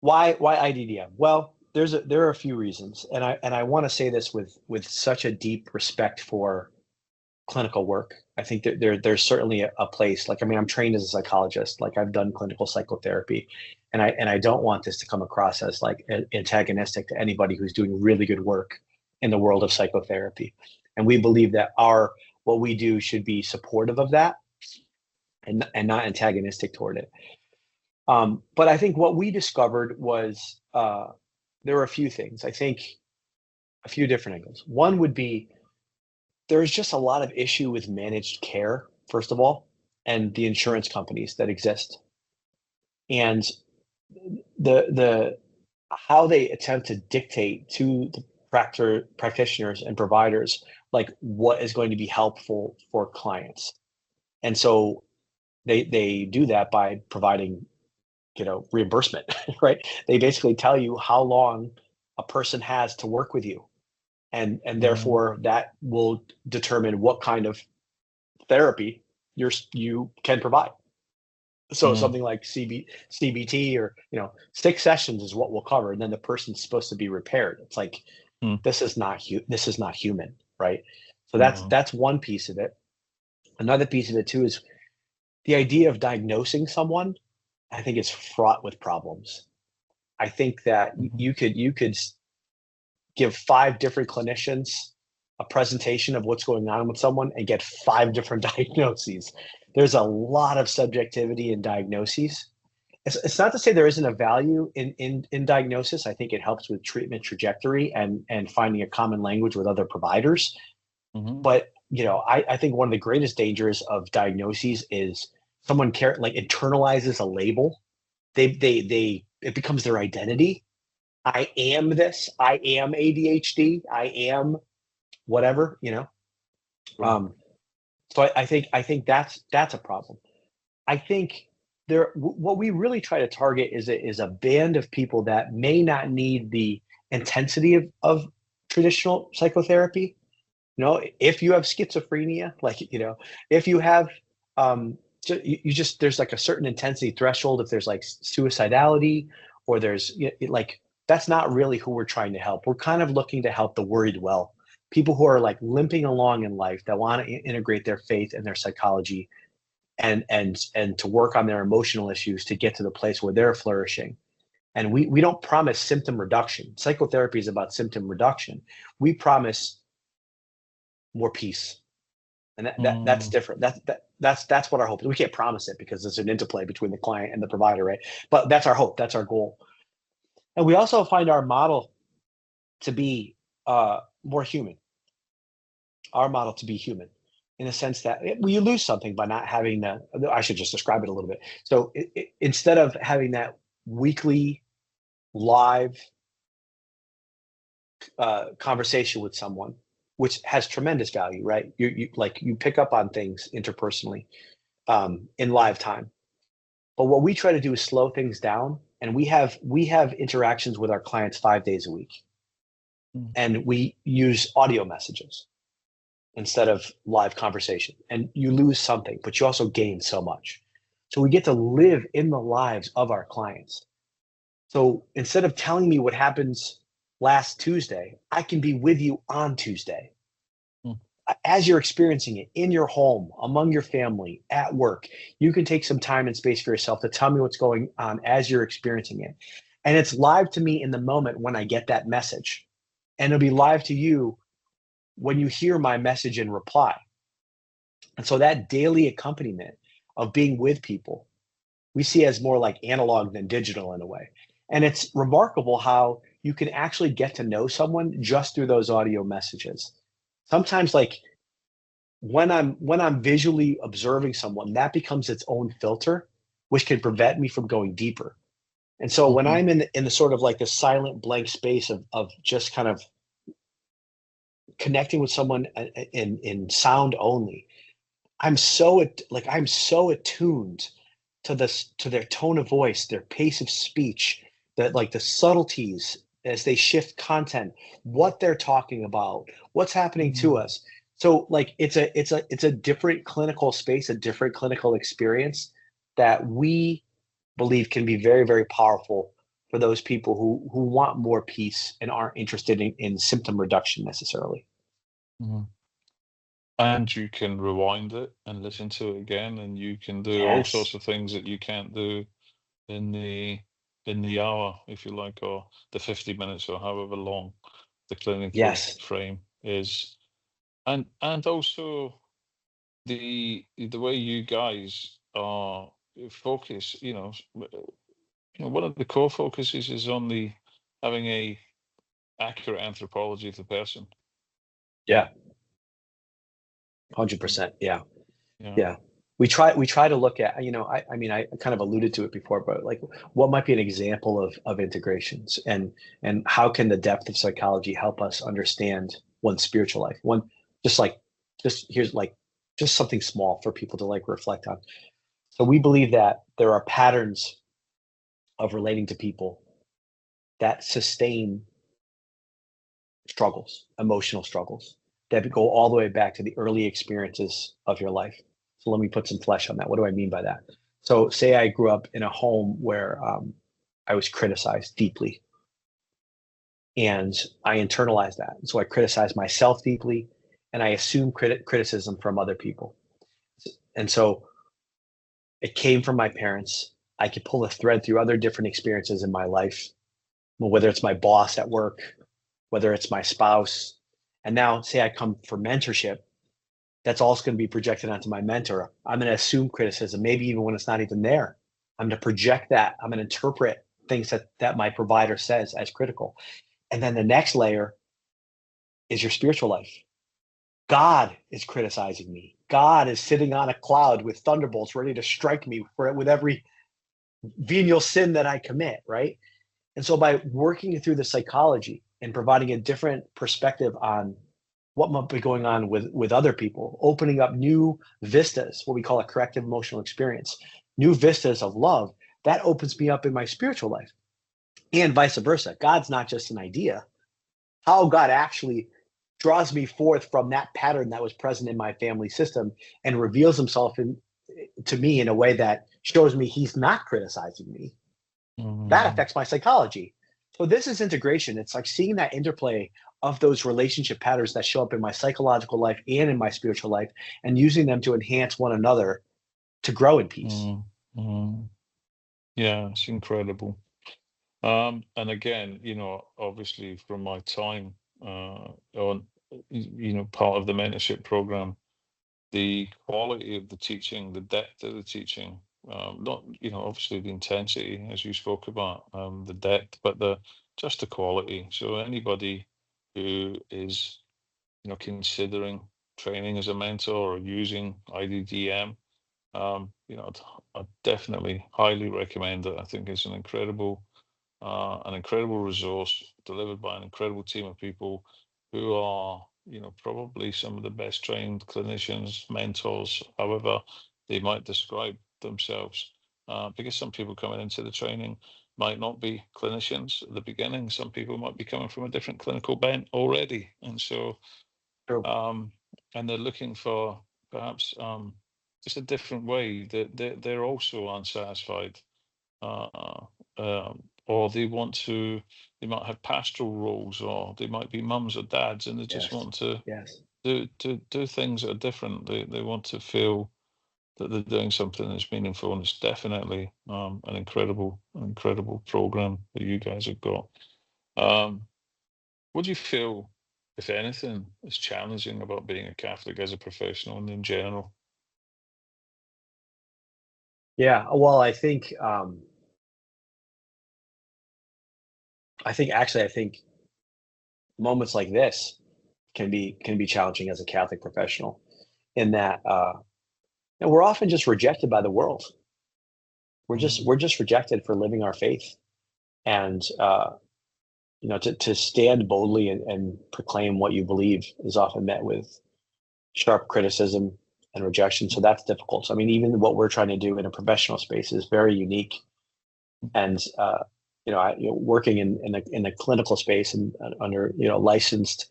why IDDM? Well, there are a few reasons, and I want to say this with such a deep respect for clinical work. I think that there's certainly a place. Like, I mean, I'm trained as a psychologist. Like, I've done clinical psychotherapy, and I don't want this to come across as like antagonistic to anybody who's doing really good work in the world of psychotherapy. And we believe that our what we do should be supportive of that and not antagonistic toward it. But I think what we discovered was there were a few things. I think a few different angles. One would be there's just a lot of issue with managed care, first of all, and the insurance companies that exist. And the how they attempt to dictate to the practitioners and providers like what is going to be helpful for clients. And so they do that by providing, reimbursement, right? They basically tell you how long a person has to work with you, and Mm, therefore that will determine what kind of therapy you can provide. So mm, something like CBT, or 6 sessions is what we'll cover, and then the person's supposed to be repaired. It's like mm, this is not human, right? So mm, that's one piece of it. Another piece of it too is the idea of diagnosing someone. I think is fraught with problems. I think that mhm, you could give 5 different clinicians a presentation of what's going on with someone and get 5 different diagnoses. There's a lot of subjectivity in diagnoses. It's not to say there isn't a value in diagnosis. I think it helps with treatment trajectory and finding a common language with other providers. mhm, But I think one of the greatest dangers of diagnoses is someone like internalizes a label. They it becomes their identity. I am this. I am ADHD. I am whatever. sure. Um, so I think that's a problem. I think what we really try to target is a band of people that may not need the intensity of traditional psychotherapy. If you have schizophrenia, like if you have you just there's like a certain intensity threshold. If there's like suicidality, or there's like that's not really who we're trying to help. We're kind of looking to help the worried well, people who are like limping along in life that want to integrate their faith and their psychology and to work on their emotional issues to get to the place where they're flourishing. And we don't promise symptom reduction. Psychotherapy is about symptom reduction. We promise more peace, and that's Mm, different. That's what our hope is. We can't promise it because there's an interplay between the client and the provider, right? But that's our hope. That's our goal. And we also find our model to be more human. Our model to be human, in a sense that you lose something by not having the. I should just describe it a little bit. So instead of having that weekly live conversation with someone, which has tremendous value, right? You pick up on things interpersonally in live time. But what we try to do is slow things down, and we have interactions with our clients 5 days a week, mm, and we use audio messages instead of live conversation. And you lose something, but you also gain so much. So we get to live in the lives of our clients. So instead of telling me what happens last Tuesday, I can be with you on Tuesday mm, as you're experiencing it in your home, among your family, at work. You can take some time and space for yourself to tell me what's going on as you're experiencing it. And it's live to me in the moment when I get that message. And it'll be live to you when you hear my message and reply. And so that daily accompaniment of being with people, we see as more like analog than digital in a way. And it's remarkable how you can actually get to know someone just through those audio messages. Sometimes like when I'm visually observing someone, that becomes its own filter. which can prevent me from going deeper. And so when I'm in the sort of like the silent blank space of just kind of connecting with someone in sound only, I'm so attuned to their tone of voice, their pace of speech, that like the subtleties as they shift content, what they're talking about, what's happening to us. So like it's a different clinical space, a different clinical experience that we believe can be very, very powerful for those people who want more peace and aren't interested in symptom reduction necessarily. Mhm. And you can rewind it and listen to it again, and you can do all sorts Yes. of things that you can't do in the hour, if you like, or the 50 minutes or however long the clinical Yes. frame is. And also the way you guys are focus, one of the core focuses is on the having a accurate anthropology of the person. Yeah. 100%. Yeah. Yeah. Yeah. We try to look at, I mean, I kind of alluded to it before, but like what might be an example of integrations, and how can the depth of psychology help us understand one's spiritual life? Here's like just something small for people to like reflect on. So we believe that there are patterns of relating to people that sustain struggles, emotional struggles that go all the way back to the early experiences of your life. So let me put some flesh on that. What do I mean by that? So say I grew up in a home where I was criticized deeply, and I internalized that. So I criticized myself deeply, and I assumed criticism from other people. And so it came from my parents. I could pull a thread through other different experiences in my life, whether it's my boss at work, whether it's my spouse. And now, say I come for mentorship, that's also going to be projected onto my mentor. I'm going to assume criticism, maybe even when it's not even there. I'm going to project that. I'm going to interpret things that my provider says as critical. And then the next layer is your spiritual life. God is criticizing me. God is sitting on a cloud with thunderbolts ready to strike me with every venial sin that I commit, right? And so by working through the psychology and providing a different perspective on what might be going on with other people, opening up new vistas, what we call a corrective emotional experience, new vistas of love, that opens me up in my spiritual life. And vice versa. God's not just an idea. How God actually draws me forth from that pattern that was present in my family system and reveals himself to me in a way that shows me he's not criticizing me, that Mm. affects my psychology. So this is integration. It's like seeing that interplay of those relationship patterns that show up in my psychological life and in my spiritual life, and using them to enhance one another to grow in peace. Mm. Mm. Yeah, it's incredible. And again, obviously from my time on, part of the mentorship program, the quality of the teaching, the depth of the teaching, not, obviously the intensity, as you spoke about, the depth, but just the quality. So anybody who is, considering training as a mentor or using IDDM, I'd definitely highly recommend it. I think it's an incredible resource delivered by an incredible team of people who are, probably some of the best trained clinicians, mentors, however they might describe themselves. Because some people coming into the training might not be clinicians at the beginning. Some people might be coming from a different clinical bent already. And so, True. um, and they're looking for perhaps just a different way that they're also unsatisfied, uh, or they might have pastoral roles, or they might be mums or dads, and they just Yes. want to Yes. do things that are different. They want to feel that they're doing something that's meaningful, and it's definitely an incredible program that you guys have got. Um, what do you feel, if anything, is challenging about being a Catholic as a professional and in general? Yeah. Well, I think moments like this can be challenging as a Catholic professional, in that we're often just rejected by the world. we're just rejected for living our faith. And to stand boldly and proclaim what you believe is often met with sharp criticism and rejection. So that's difficult. So, I mean, even what we're trying to do in a professional space is very unique. And working in a clinical space and under licensed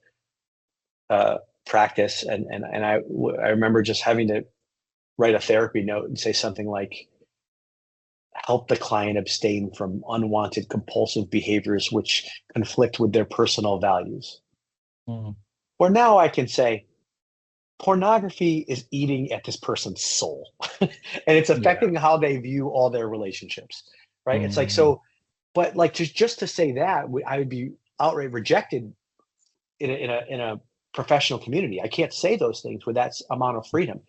practice, and I remember just having to write a therapy note and say something like, help the client abstain from unwanted compulsive behaviors which conflict with their personal values. Or now I can say, pornography is eating at this person's soul and it's affecting how they view all their relationships, right? It's like, so, but like just to say that, I would be outright rejected in a professional community. I can't say those things with that amount of freedom.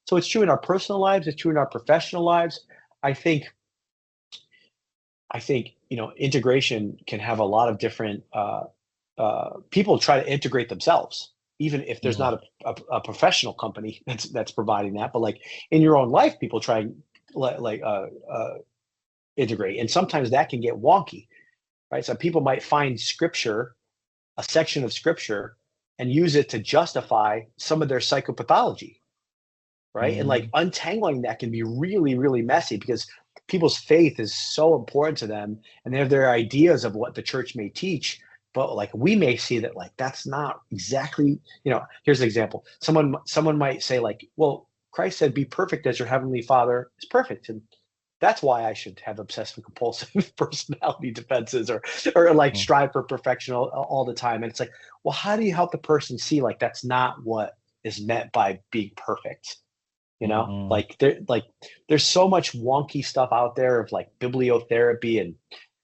So it's true in our personal lives, it's true in our professional lives. I think integration can have a lot of different people try to integrate themselves, even if there's not a professional company that's providing that. But like in your own life, people try integrate, and sometimes that can get wonky, right? So people might find scripture, a section of scripture, and use it to justify some of their psychopathology, right? And like untangling that can be really, really messy because people's faith is so important to them and they have their ideas of what the church may teach. But like we may see that like that's not exactly, here's an example. Someone might say like, well, Christ said, be perfect as your heavenly Father is perfect. And that's why I should have obsessive compulsive personality defenses or like strive for perfection all the time. And it's like, well, how do you help the person see like that's not what is meant by being perfect? Like there's so much wonky stuff out there of like bibliotherapy and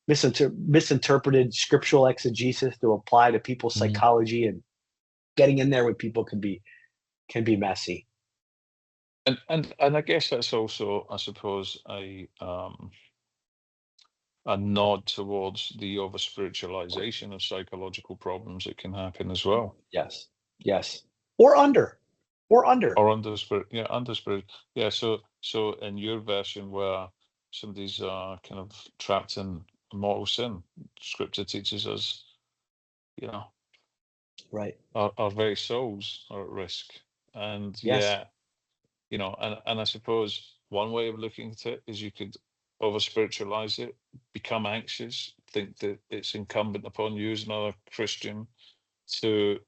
misinterpreted scriptural exegesis to apply to people's psychology, and getting in there with people can be messy. And I guess that's also, I suppose, a nod towards the over spiritualization of psychological problems that can happen as well. Yes. Or under. Or under spirit, under spirit. Yeah. So in your version where somebody's kind of trapped in mortal sin, scripture teaches us, right, our very souls are at risk. And yes. and I suppose one way of looking at it is you could over spiritualize it, become anxious, think that it's incumbent upon you as another Christian to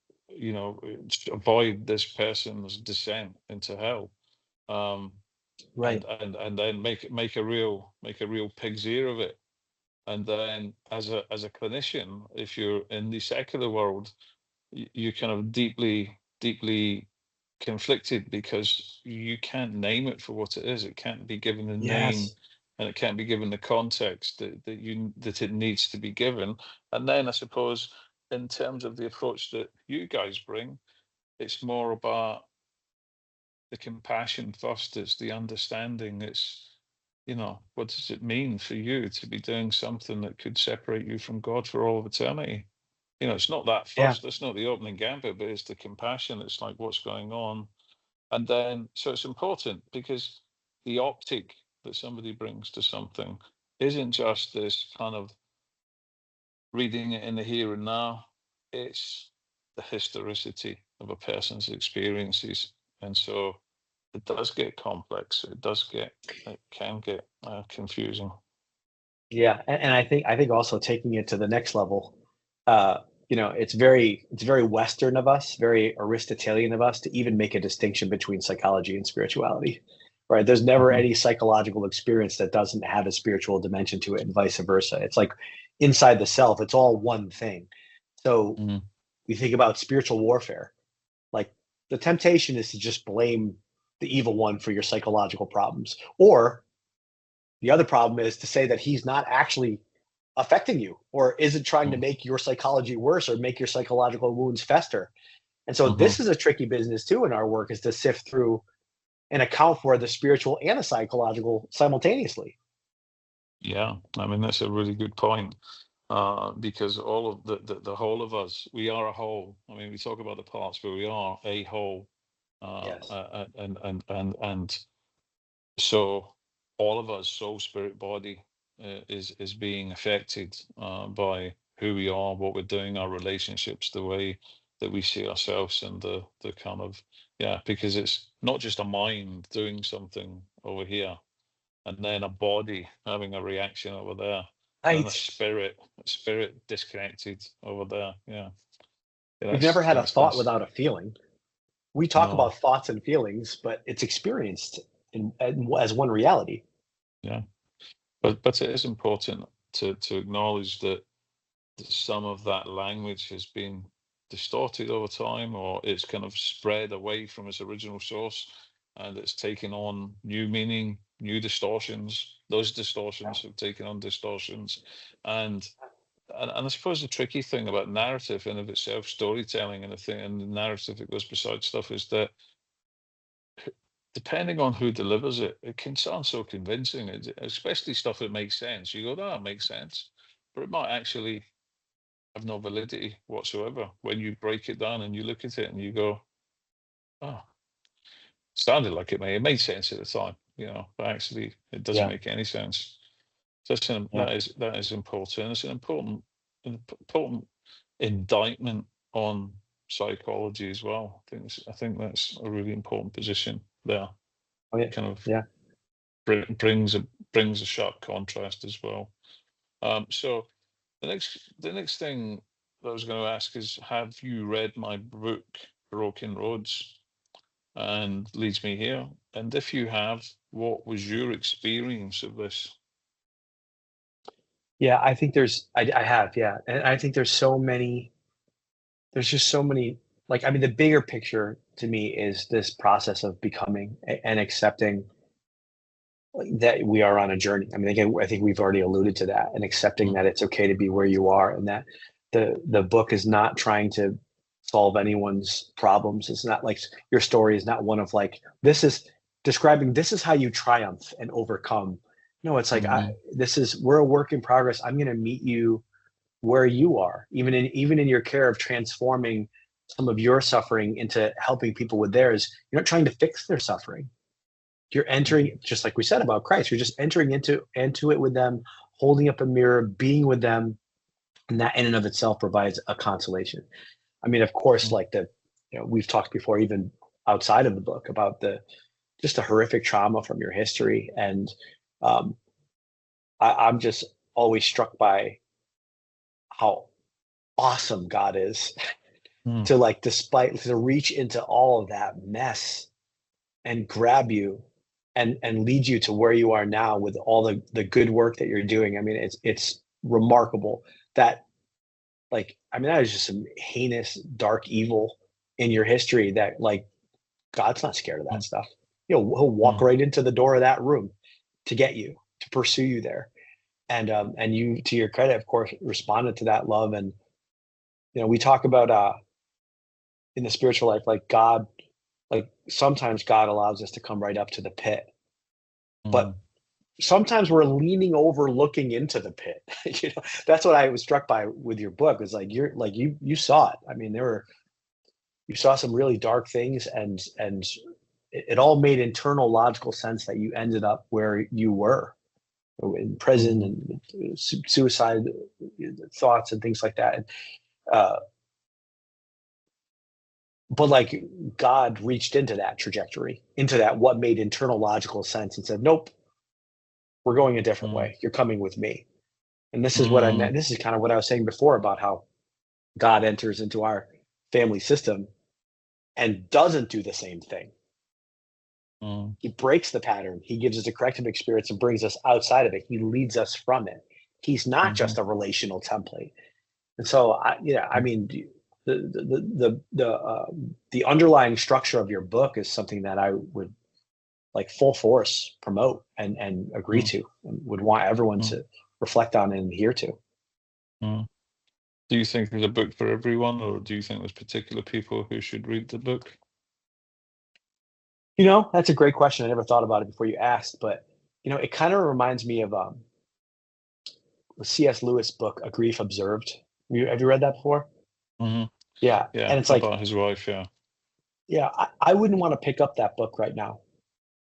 avoid this person's descent into hell, right, and then make a real pig's ear of it. And then as a clinician, if you're in the secular world, you're kind of deeply conflicted because you can't name it for what it is. It can't be given a name, and it can't be given the context that it needs to be given. And then I suppose in terms of the approach that you guys bring, it's more about the compassion first. It's the understanding. It's what does it mean for you to be doing something that could separate you from God for all of eternity? It's not that first. That's not the opening gambit, but it's the compassion. It's like what's going on. And then, so it's important because the optic that somebody brings to something isn't just this kind of reading it in the here and now. It's the historicity of a person's experiences. And so it does get complex. It can get confusing. Yeah. And I think also taking it to the next level, it's very Western of us, very Aristotelian of us to even make a distinction between psychology and spirituality, right? There's never any psychological experience that doesn't have a spiritual dimension to it, and vice versa. It's like inside the self, it's all one thing. So you think about spiritual warfare, like the temptation is to just blame the evil one for your psychological problems, or the other problem is to say that he's not actually affecting you or isn't trying to make your psychology worse or make your psychological wounds fester. And so this is a tricky business too in our work, is to sift through and account for the spiritual and the psychological simultaneously. Yeah, I mean, that's a really good point. Because all of the whole of us, we are a whole. I mean, we talk about the parts, but we are a whole. Yes. And so all of us, soul, spirit, body, is being affected by who we are, what we're doing, our relationships, the way that we see ourselves, and the kind of, yeah, because it's not just a mind doing something over here, and then a body having a reaction over there, and then a Right. spirit disconnected over there. Yeah, yeah, We've never had a thought that's without a feeling. We talk no, about thoughts and feelings, but it's experienced as one reality. yeah, but it is important to acknowledge that some of that language has been distorted over time, or it's kind of spread away from its original source, and it's taken on new meaning, new distortions. Those distortions have taken on distortions, and and I suppose the tricky thing about narrative in of itself, storytelling, and the thing, and the narrative that goes beside stuff, is that depending on who delivers it, it can sound so convincing, especially stuff that makes sense. You go, that makes sense, but it might actually have no validity whatsoever when you break it down and you look at it and you go, oh, sounded like it made sense at the time, but actually it doesn't Yeah. make any sense. So Yeah. that is important. It's an important indictment on psychology as well. I think that's a really important position there. Oh, yeah. Kind of Yeah. brings a sharp contrast as well. So the next thing that I was going to ask is, have you read my book Broken Roads and Leads Me Here? And if you have, what was your experience of this? Yeah. I think I have. Yeah. And I think there's just so many, like, I mean, the bigger picture to me is this process of becoming and accepting that we are on a journey. I mean, again, I think we've already alluded to that, and accepting Mm, that it's okay to be where you are, and that the book is not trying to solve anyone's problems. It's not like your story is not one of like, this is describing this is how you triumph and overcome. No, it's like, mhm, we're a work in progress. I'm going to meet you where you are, even in your care of transforming some of your suffering into helping people with theirs. You're not trying to fix their suffering. You're mhm, entering, just like we said about Christ, you're just entering into it with them, holding up a mirror, being with them, and that in and of itself provides a consolation. I mean, of course, mm, like we've talked before, even outside of the book, about the just the horrific trauma from your history, and um, I'm just always struck by how awesome God is mm, to, like, despite to reach into all of that mess and grab you and lead you to where you are now with all the good work that you're doing. I mean, it's remarkable that, like, I mean, that is just some heinous, dark evil in your history that, like, God's not scared of that mm, stuff. He'll walk mm, right into the door of that room to get you, to pursue you there. And you, to your credit, of course, responded to that love. And we talk about in the spiritual life, like God, like sometimes God allows us to come right up to the pit, but mm, sometimes we're leaning over looking into the pit. That's what I was struck by with your book. Is like, you saw it. I mean, you saw some really dark things, and it all made internal logical sense that you ended up where you were in prison, mhm, and suicide thoughts and things like that. And, uh, but like, God reached into that trajectory, into that what made internal logical sense, and said, "Nope, we're going a different mm, way. You're coming with me." And this is what I mm, meant. This is kind of what I was saying before about how God enters into our family system and doesn't do the same thing. mm, He breaks the pattern. He gives us a corrective experience and brings us outside of it. He leads us from it. He's not mhm, just a relational template. And so, I mm, mean, the underlying structure of your book is something that I would, like, full force promote and agree mm, to, and would want everyone mm, to reflect on and adhere to. mm. Do you think there's a book for everyone, or do you think there's particular people who should read the book? That's a great question. I never thought about it before you asked, but it kind of reminds me of the C.S. Lewis book, A Grief Observed. Have you read that before? Hmm. Yeah, Yeah, and it's like, about his wife. Yeah. yeah, I wouldn't want to pick up that book right now.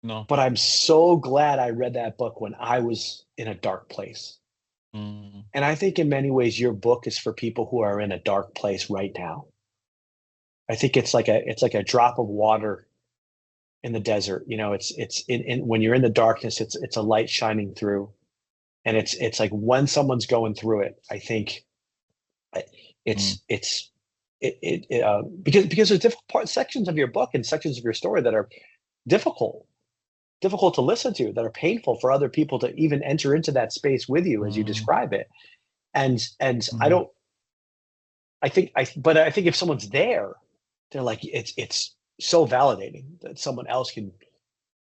No. But I'm so glad I read that book when I was in a dark place. Mm. And I think in many ways your book is for people who are in a dark place right now. I think it's like a drop of water in the desert. You know, it's in when you're in the darkness, it's a light shining through. And it's like when someone's going through it, I think Mm. it's because there's different sections of your book and sections of your story that are difficult difficult to listen to, that are painful for other people to even enter into that space with you as you Mm. describe it. And I Mm. don't I think if someone's there, they're like it's so validating that someone else can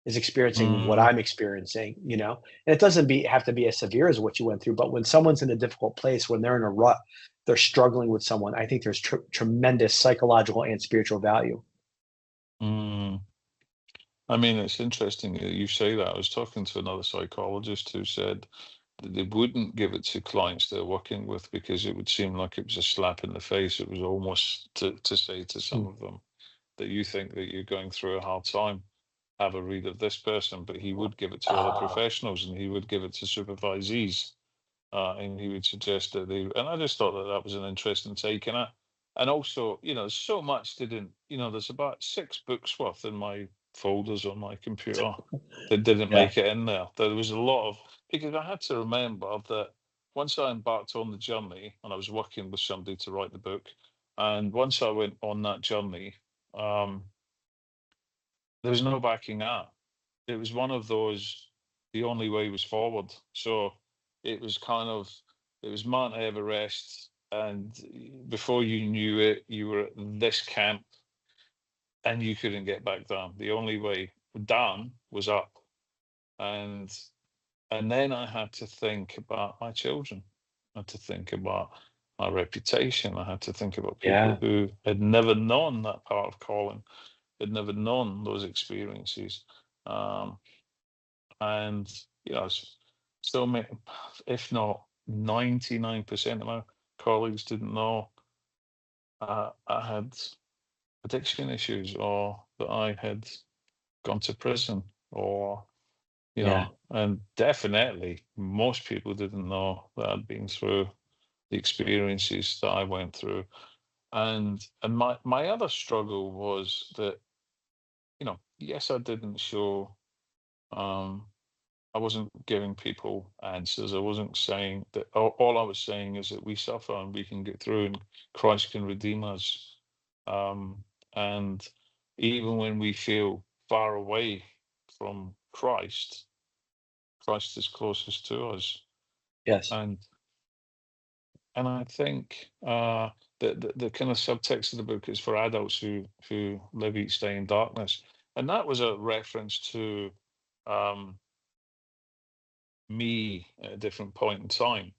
is experiencing what Mm. I'm experiencing, you know. And it doesn't have to be as severe as what you went through, but when someone's in a difficult place, when they're in a rut, they're struggling with someone, I think there's tremendous psychological and spiritual value. Mm. I mean, it's interesting that you say that. I was talking to another psychologist who said that they wouldn't give it to clients they're working with because it would seem like it was a slap in the face. It was almost to say to some Mm. of them that you think that you're going through a hard time, have a read of this person, but he would give it to other Uh, professionals and he would give it to supervisees. And he would suggest that they, and I just thought that that was an interesting take. And also, so much didn't, there's about 6 books worth in my folders on my computer that didn't yeah. make it in there. There was a lot of, because I had to remember that once I embarked on the journey and I was working with somebody to write the book, and once I went on that journey, um, there was no backing out. It was one of those, the only way was forward. So it was kind of, it was Mount Everest, and before you knew it, you were at this camp and you couldn't get back down. The only way down was up. And and then I had to think about my children. I had to think about my reputation. I had to think about people Yeah. who had never known that part of Colin, had never known those experiences. Um, and so many, if not 99% of my colleagues didn't know I had addiction issues, or that I had gone to prison, or Yeah. and definitely most people didn't know that I'd been through the experiences that I went through. And my other struggle was that, yes, I didn't show um I wasn't giving people answers. I wasn't saying that. All I was saying is that we suffer and we can get through, and Christ can redeem us. And even when we feel far away from Christ, Christ is closest to us. Yes. And I think the kind of subtext of the book is for adults who live each day in darkness, and that was a reference to um, me at a different point in time,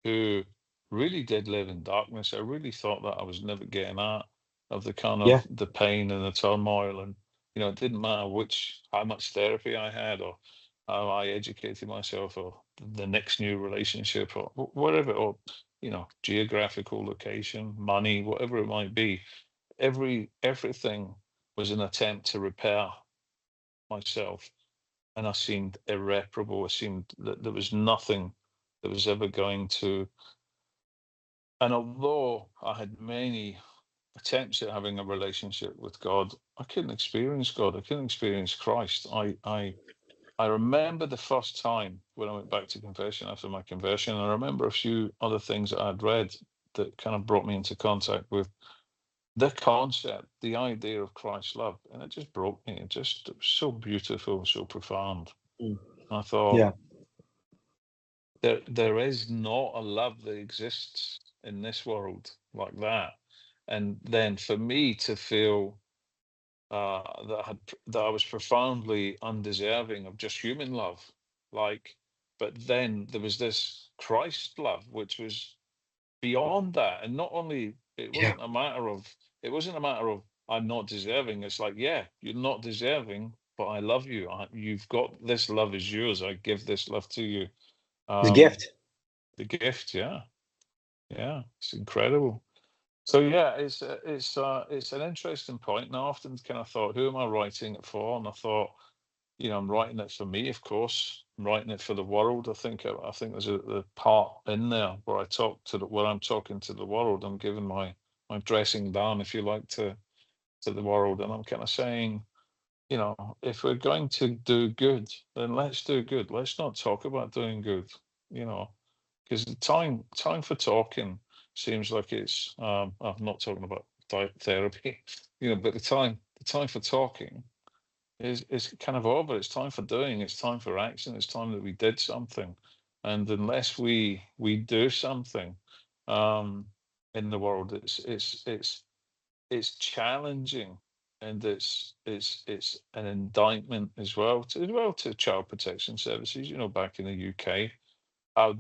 who really did live in darkness. I really thought that I was never getting out of the kind Yeah. of the pain and the turmoil. And, it didn't matter how much therapy I had, or how I educated myself, or the next new relationship, or whatever, or, geographical location, money, whatever it might be. Everything was an attempt to repair myself, and I seemed irreparable. It seemed that there was nothing that was ever going to. And although I had many attempts at having a relationship with God, I couldn't experience God. I couldn't experience Christ. I remember the first time when I went back to confession after my conversion. I remember a few other things that I'd read that kind of brought me into contact with the concept, the idea of Christ's love, and it just broke me. It was so beautiful, so profound. Mm. And I thought, Yeah. there is not a love that exists in this world like that. And then for me to feel that I was profoundly undeserving of just human love, like, but then there was this Christ love which was beyond that. And not only, Yeah. it wasn't a matter of I'm not deserving. It's like, yeah, you're not deserving, but I love you. You've got this love is yours. I give this love to you. It's a um gift. the gift, yeah. Yeah, it's incredible. So yeah, it's an interesting point. And I often kind of thought, who am I writing it for? And I thought, I'm writing it for me, of course. I'm writing it for the world. I think there's the part in there where where I'm talking to the world. I'm giving my dressing down, if you like, to the world, and I'm kind of saying, if we're going to do good, then let's do good. Let's not talk about doing good, you know, because the time for talking seems like it's. I'm not talking about therapy, but the time for talking is kind of over. It's time for doing. It's time for action. It's time that we did something, and unless we do something, um, in the world, it's challenging, and it's an indictment as well to child protection services. Back in the UK, how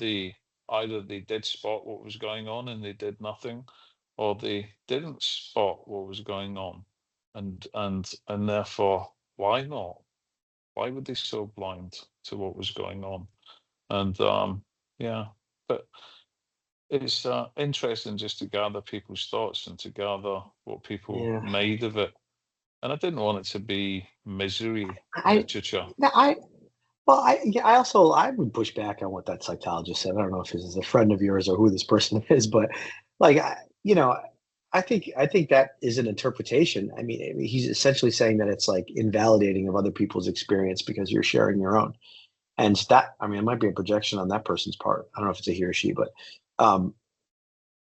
either they did spot what was going on and they did nothing, or they didn't spot what was going on, and therefore, why not? Why were they so blind to what was going on? And yeah, but it's interesting just to gather people's thoughts and to gather what people Yeah. made of it. And I didn't want it to be misery I, literature. no, I, well, I would push back on what that psychologist said. I don't know if this is a friend of yours or who this person is, but like, I think that is an interpretation. I mean, he's essentially saying that it's like invalidating of other people's experience because you're sharing your own. And that, I mean, it might be a projection on that person's part. I don't know if it's a he or she, but um,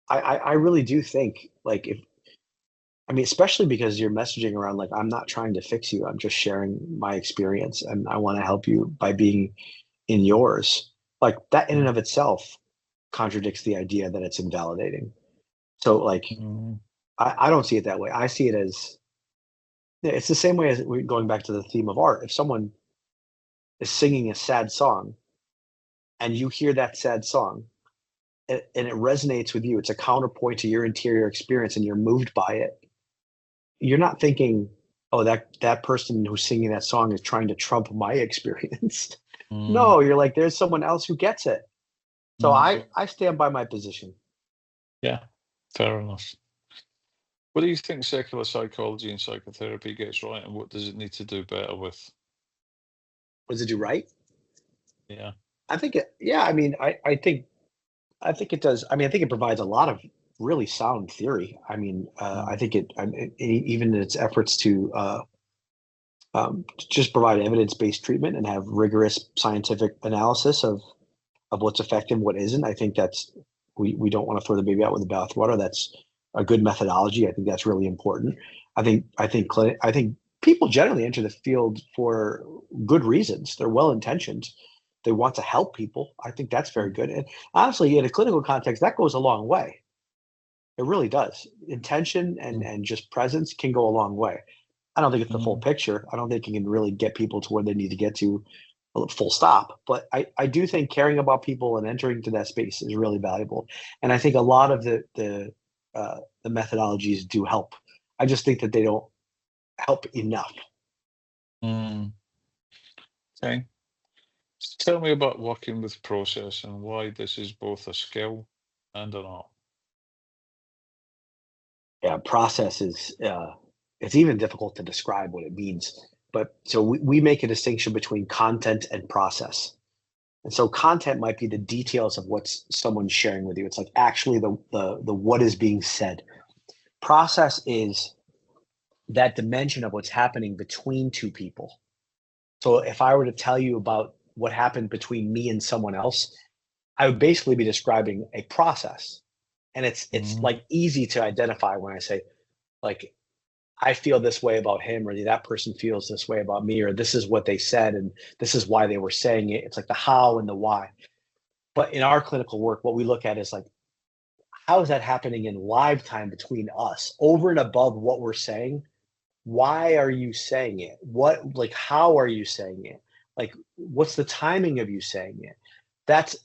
I really do think like if I mean, especially because you're messaging around like I'm not trying to fix you. I'm just sharing my experience, and I want to help you by being in yours. Like that in and Mm, of itself contradicts the idea that it's invalidating. So like mm, I don't see it that way. I see it as yeah, it's the same way as we're going back to the theme of art. If someone is singing a sad song and you hear that sad song and it resonates with you, it's a counterpoint to your interior experience and you're moved by it. You're not thinking, oh, that person who's singing that song is trying to trump my experience. mm, No, you're like, there's someone else who gets it. So mm. I stand by my position. Yeah, fair enough. What do you think secular psychology and psychotherapy gets right, and what does it need to do better with? What does it do right? Yeah. I think it, yeah, I mean, I think it does. I mean, I think it provides a lot of really sound theory. I mean, I Mm, think even in its efforts to just provide evidence-based treatment and have rigorous scientific analysis of what's effective and what isn't. I think that's we don't want to throw the baby out with the bathwater. That's a good methodology. I think that's really important. I think people generally enter the field for good reasons. They're well intentioned. They want to help people. I think that's very mm, good. And honestly, in a clinical context, that goes a long way. It really does. Intention and mm, and just presence can go a long way. I don't think it's the full mm, picture. I don't think it can really get people to where they need to get to full stop. But I do think caring about people and entering to that space is really valuable. And I think a lot of the methodologies do help. I just think that they don't help enough. mm. Okay. So tell me about working with process and why this is both a skill and an art. Yeah, process is it's even difficult to describe what it means. But so we make a distinction between content and process. And so content might be the details of what's someone's sharing with you. It's like actually the what is being said. Process is that dimension of what's happening between two people. So if I were to tell you about what happened between me and someone else, I would basically be describing a process. And it's Mm, like easy to identify when I say like I feel this way about him or that person feels this way about me or this is what they said and this is why they were saying it. It's like the how and the why. But in our clinical work, what we look at is like how is that happening in live time between us over and above what we're saying? Why are you saying it? What like how are you saying it? Like what's the timing of you saying it? That's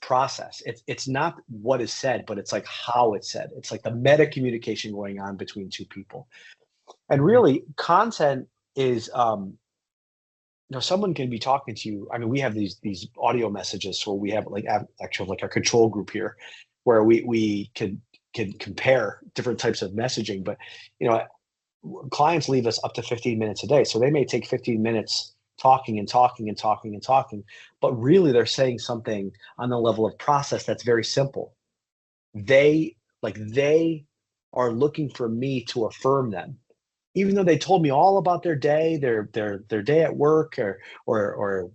process. It's not what is said, but it's like how it's said. It's like the meta communication going on between two people. And mm, really content is someone can be talking to you. I mean, we have these audio messages, so we have like actually like a control group here where we can compare different types of messaging, but you know clients leave us up to 15 minutes a day. So they may take 15 minutes talking and talking and talking and talking, but really they're saying something on the level of process that's very simple. They are looking for me to affirm them, even though they told me all about their day, their day at work, or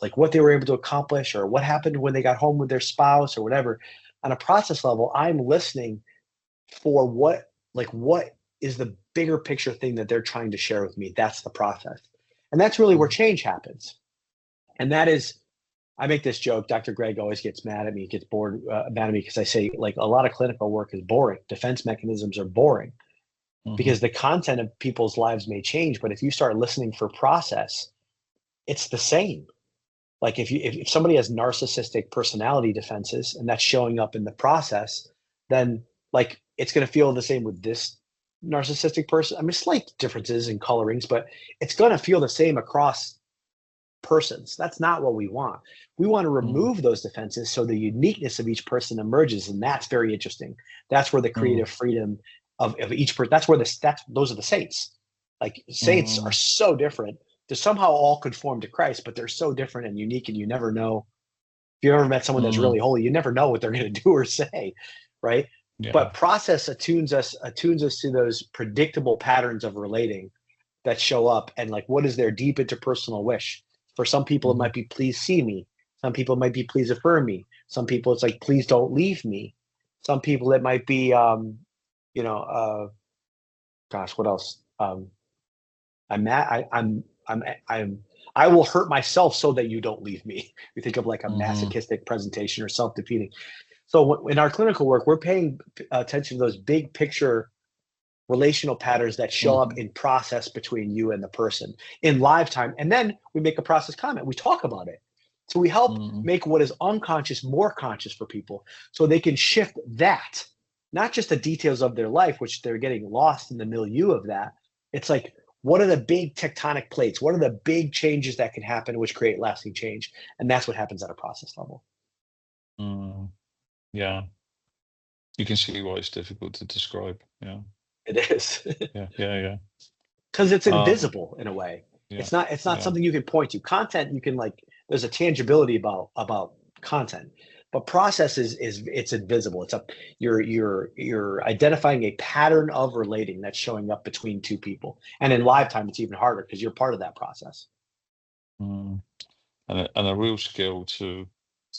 like what they were able to accomplish, or what happened when they got home with their spouse, or whatever. On a process level, I'm listening for what is the bigger picture thing that they're trying to share with me. That's the process, and that's really where change happens. And that is, I make this joke. Dr. Greg always gets mad at me, gets bored mad at me because I say, like, a lot of clinical work is boring. Defense mechanisms are boring because the content of people's lives may change, but if you start listening for process, it's the same. Like if somebody has narcissistic personality defenses and that's showing up in the process, then like it's going to feel the same with this narcissistic person. I mean, slight differences in colorings, but it's going to feel the same across persons. That's not what we want. We want to remove those defenses so the uniqueness of each person emerges, and that's very interesting. That's where the creative freedom of each person. That's where those are the saints. Like saints are so different. They're somehow all conform to Christ, but they're so different and unique, and you never know. If you ever met someone that's really holy, you never know what they're going to do or say, right? Yeah. But process attunes us to those predictable patterns of relating that show up, and like, what is their deep interpersonal wish? For some people, it might be, please see me. Some people it might be, please affirm me. Some people it's like, please don't leave me. Some people it might be, gosh, what else? I will hurt myself so that you don't leave me. We think of like a masochistic presentation or self-defeating. So in our clinical work, we're paying attention to those big picture relational patterns that show up in process between you and the person in live time. And then we make a process comment. We talk about it. So we help make what is unconscious more conscious for people so they can shift that, not just the details of their life, which they're getting lost in the milieu of that. It's like, what are the big tectonic plates? What are the big changes that can happen which create lasting change? And that's what happens at a process level. Yeah. You can see why it's difficult to describe. Yeah. It is. Yeah. Because it's invisible in a way. Yeah, it's not something you can point to. Content, you can there's a tangibility about content, but process it's invisible. It's you're identifying a pattern of relating that's showing up between two people. And in live time, it's even harder because you're part of that process. And a real skill to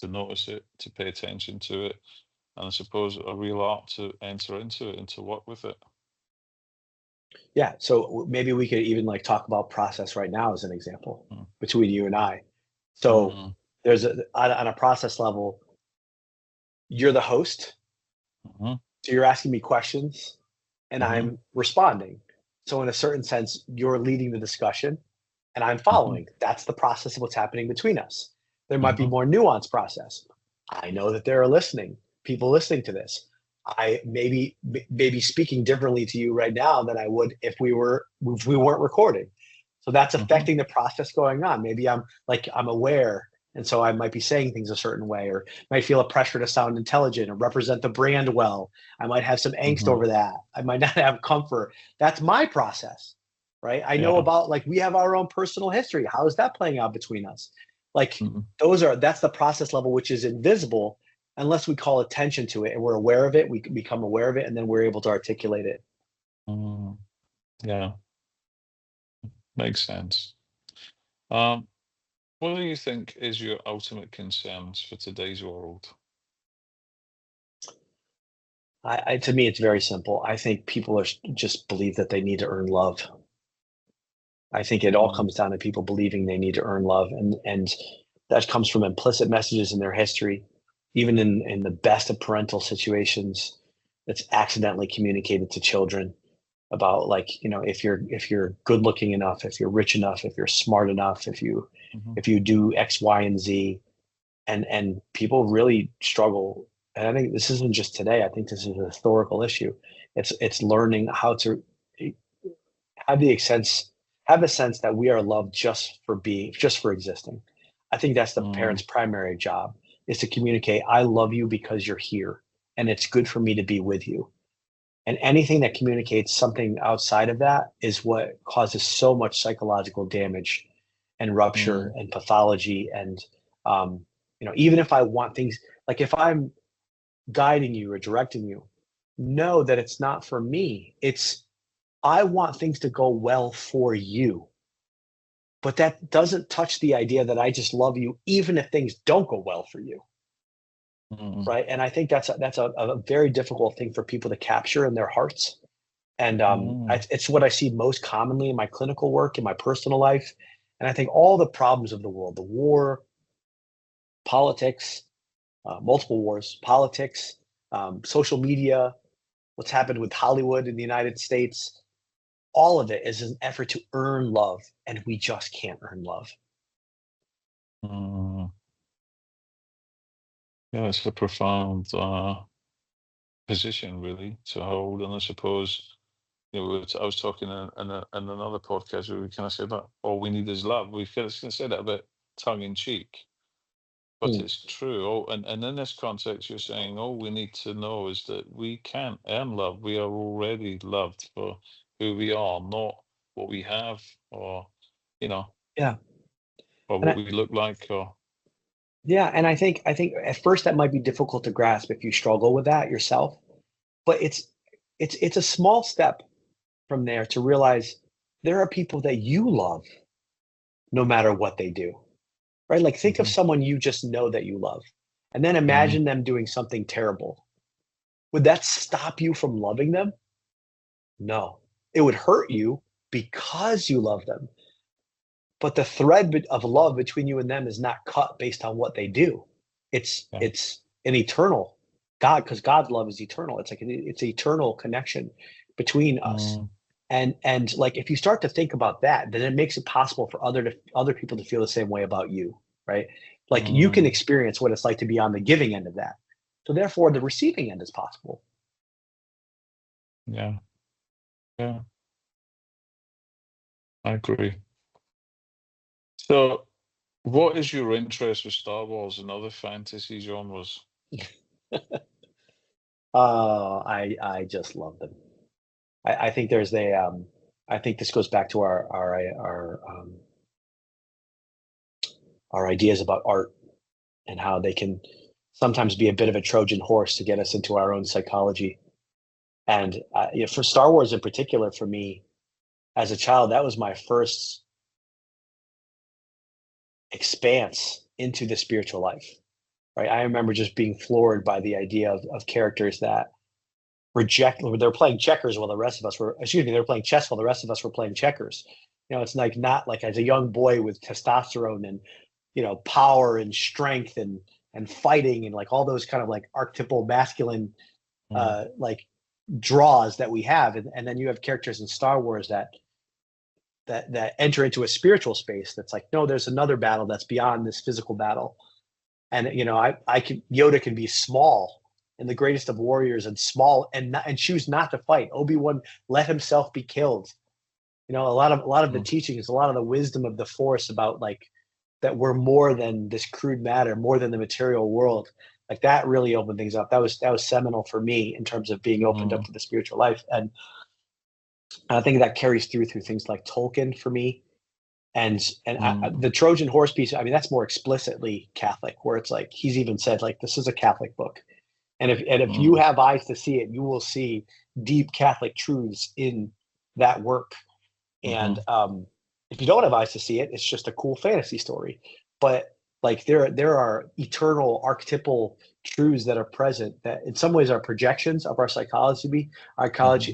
notice it, to pay attention to it, and I suppose a real art to enter into it and to work with it. Yeah, so maybe we could even talk about process right now as an example between you and I. So there's on a process level, you're the host. So you're asking me questions and I'm responding. So in a certain sense, you're leading the discussion and I'm following. That's the process of what's happening between us. There might be more nuanced process. I know that there are people listening to this. I maybe speaking differently to you right now than I would if we weren't recording. So that's affecting the process going on. Maybe I'm aware, and so I might be saying things a certain way, or might feel a pressure to sound intelligent or represent the brand well. I might have some angst over that. I might not have comfort. That's my process, right? I know about we have our own personal history. How is that playing out between us? That's the process level, which is invisible. Unless we call attention to it and we're aware of it, we become aware of it, and then we're able to articulate it. Yeah, makes sense. What do you think is your ultimate concerns for today's world? To me, it's very simple. I think people just believe that they need to earn love. I think it all comes down to people believing they need to earn love, and that comes from implicit messages in their history. Even in the best of parental situations, it's accidentally communicated to children about if you're good looking enough, if you're rich enough, if you're smart enough, if you do X, Y, and Z, and people really struggle. And I think this isn't just today. I think this is a historical issue. It's learning how to have the sense that we are loved just for existing. I think that's the parent's primary job, is to communicate, I love you because you're here and it's good for me to be with you. And anything that communicates something outside of that is what causes so much psychological damage and rupture and pathology. And, even if I want things, like if I'm guiding you or directing you, know that it's not for me. I want things to go well for you. But that doesn't touch the idea that I just love you, even if things don't go well for you. Right. And I think that's a very difficult thing for people to capture in their hearts. And it's what I see most commonly in my clinical work, in my personal life. And I think all the problems of the world, the war, politics, multiple wars, politics, social media, what's happened with Hollywood in the United States, all of it is an effort to earn love. And we just can't earn love. Yeah, it's a profound position, really, to hold. And I suppose, I was talking in another podcast where we kind of said that all we need is love. We kind of say that a bit tongue in cheek, but it's true. And in this context, you're saying all we need to know is that we can't earn love. We are already loved for who we are, not what we have, or Yeah. or what we look like, or. Yeah, and I think at first that might be difficult to grasp if you struggle with that yourself, but it's a small step from there to realize there are people that you love no matter what they do. Right? Like think of someone you just know that you love, and then imagine them doing something terrible. Would that stop you from loving them? No. It would hurt you because you love them. But the thread of love between you and them is not cut based on what they do. It's an eternal God, because God's love is eternal. It's like it's an eternal connection between us. And like if you start to think about that, then it makes it possible for other people to feel the same way about you, right? Like you can experience what it's like to be on the giving end of that. So therefore, the receiving end is possible. Yeah, yeah, I agree. So, what is your interest with Star Wars and other fantasy genres? I just love them. I think there's I think this goes back to our ideas about art and how they can sometimes be a bit of a Trojan horse to get us into our own psychology. And for Star Wars in particular, for me as a child, that was my first expanse into the spiritual life. Right? I remember just being floored by the idea of characters that they're playing checkers while the rest of us were, excuse me, they're playing chess while the rest of us were playing checkers. It's like not like as a young boy with testosterone and power and strength and fighting and like all those kind of like archetypal masculine like draws that we have, and then you have characters in Star Wars that enter into a spiritual space that's like, no, there's another battle that's beyond this physical battle. And Yoda can be small and the greatest of warriors and small and choose not to fight. Obi-Wan let himself be killed. A lot of the teaching is a lot of the wisdom of the Force about like that we're more than this crude matter, more than the material world. Like that really opened things up. That was seminal for me in terms of being opened up to the spiritual life. And I think that carries through things like Tolkien for me. And the Trojan horse piece, I mean, that's more explicitly Catholic, where it's like he's even said like this is a Catholic book. And if you have eyes to see it, you will see deep Catholic truths in that work. And if you don't have eyes to see it, it's just a cool fantasy story. But like there are eternal archetypal truths that are present that in some ways are projections of our psychology,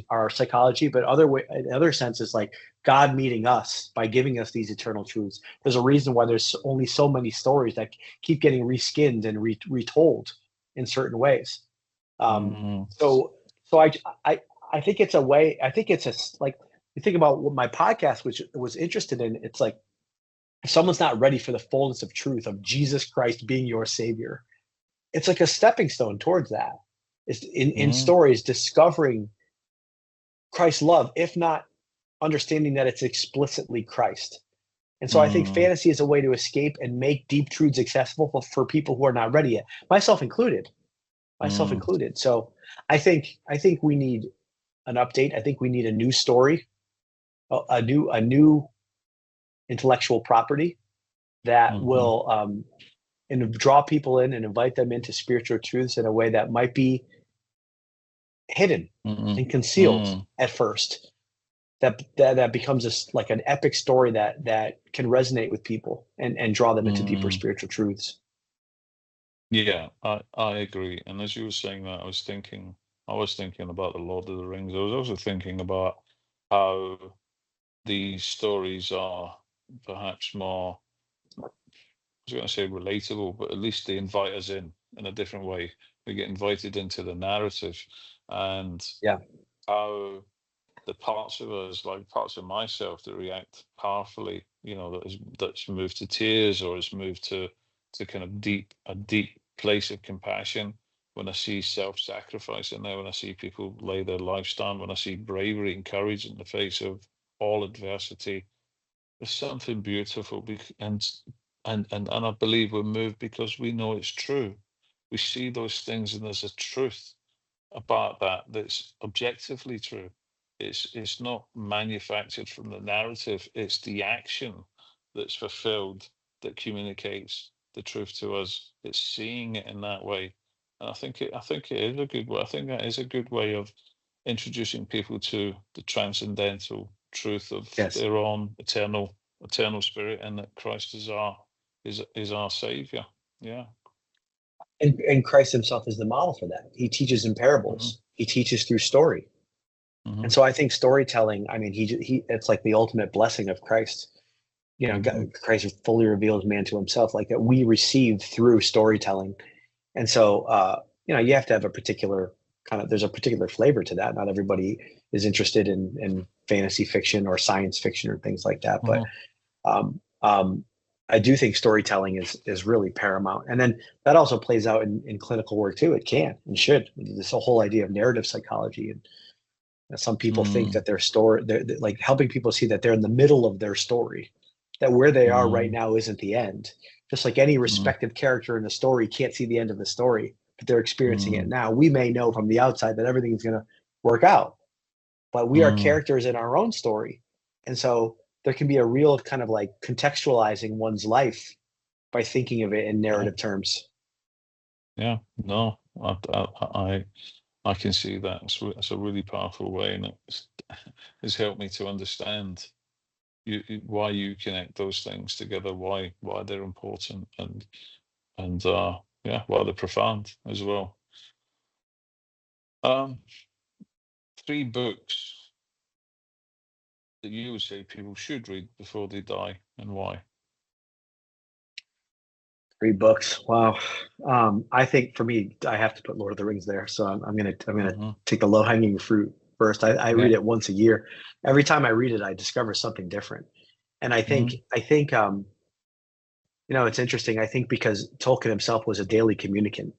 our psychology, but in other senses, like God meeting us by giving us these eternal truths. There's a reason why there's only so many stories that keep getting reskinned and retold in certain ways. So I think it's a way. I think it's like you think about what my podcast was interested in. It's like if someone's not ready for the fullness of truth of Jesus Christ being your savior, it's like a stepping stone towards that. It's in stories discovering Christ's love, if not understanding that it's explicitly Christ. And so I think fantasy is a way to escape and make deep truths accessible for people who are not ready yet, myself included. So I think we need an update. I think we need a new story, a new intellectual property that Mm-hmm. will and draw people in and invite them into spiritual truths in a way that might be hidden Mm-hmm. and concealed Mm. at first. That becomes like an epic story that can resonate with people and draw them into deeper Mm. spiritual truths. Yeah, I agree. And as you were saying that, I was thinking about the Lord of the Rings. I was also thinking about how these stories are perhaps more, I was going to say relatable, but at least they invite us in a different way. We get invited into the narrative, and Yeah. how the parts of us, like parts of myself, that react powerfully, that's moved to tears, or is moved to kind of a deep place of compassion when I see self-sacrifice in there, when I see people lay their lives down, when I see bravery and courage in the face of all adversity. There's something beautiful, and I believe we're moved because we know it's true. We see those things, and there's a truth about that that's objectively true. It's not manufactured from the narrative. It's the action that's fulfilled that communicates the truth to us. It's seeing it in that way. And I think it is a good way. I think that is a good way of introducing people to the transcendental truth of Yes. their own eternal spirit, and that Christ is our savior. Yeah. And Christ himself is the model for that. He teaches in Hmm. parables. He teaches through story. Hmm. And so I think storytelling, I mean, he it's like the ultimate blessing of Christ. Hmm. Christ fully reveals man to himself, like that we receive through storytelling. And so, you have to have a particular there's a particular flavor to that. Not everybody is interested in fantasy fiction or science fiction or things like that. But Hmm. um, um, I do think storytelling is really paramount. And then that also plays out in clinical work too. It can and should. This whole idea of narrative psychology. And some people think Mm, that their story, they're like helping people see that they're in the middle of their story, that where they are right mm, now isn't the end. Just like any mm, respective character in the story can't see the end of the story, but they're experiencing it mm, now. We may know from the outside that everything's going to work out, but we are mm. characters in our own story. And so there can be a real kind of like contextualizing one's life by thinking of it in Yeah, narrative terms. yeah. No, I can see that. It's a really powerful way, and it's helped me to understand why you connect those things together, why they're important, and yeah, why they're profound as well. Um, 3 books that you would say people should read before they die, and why? 3 books. Wow. I think for me, I have to put Lord of the Rings there. So I'm gonna Hmm. take the low hanging fruit first. I read Yeah. it once a year. Every time I read it, I discover something different. And I think it's interesting. I think because Tolkien himself was a daily communicant.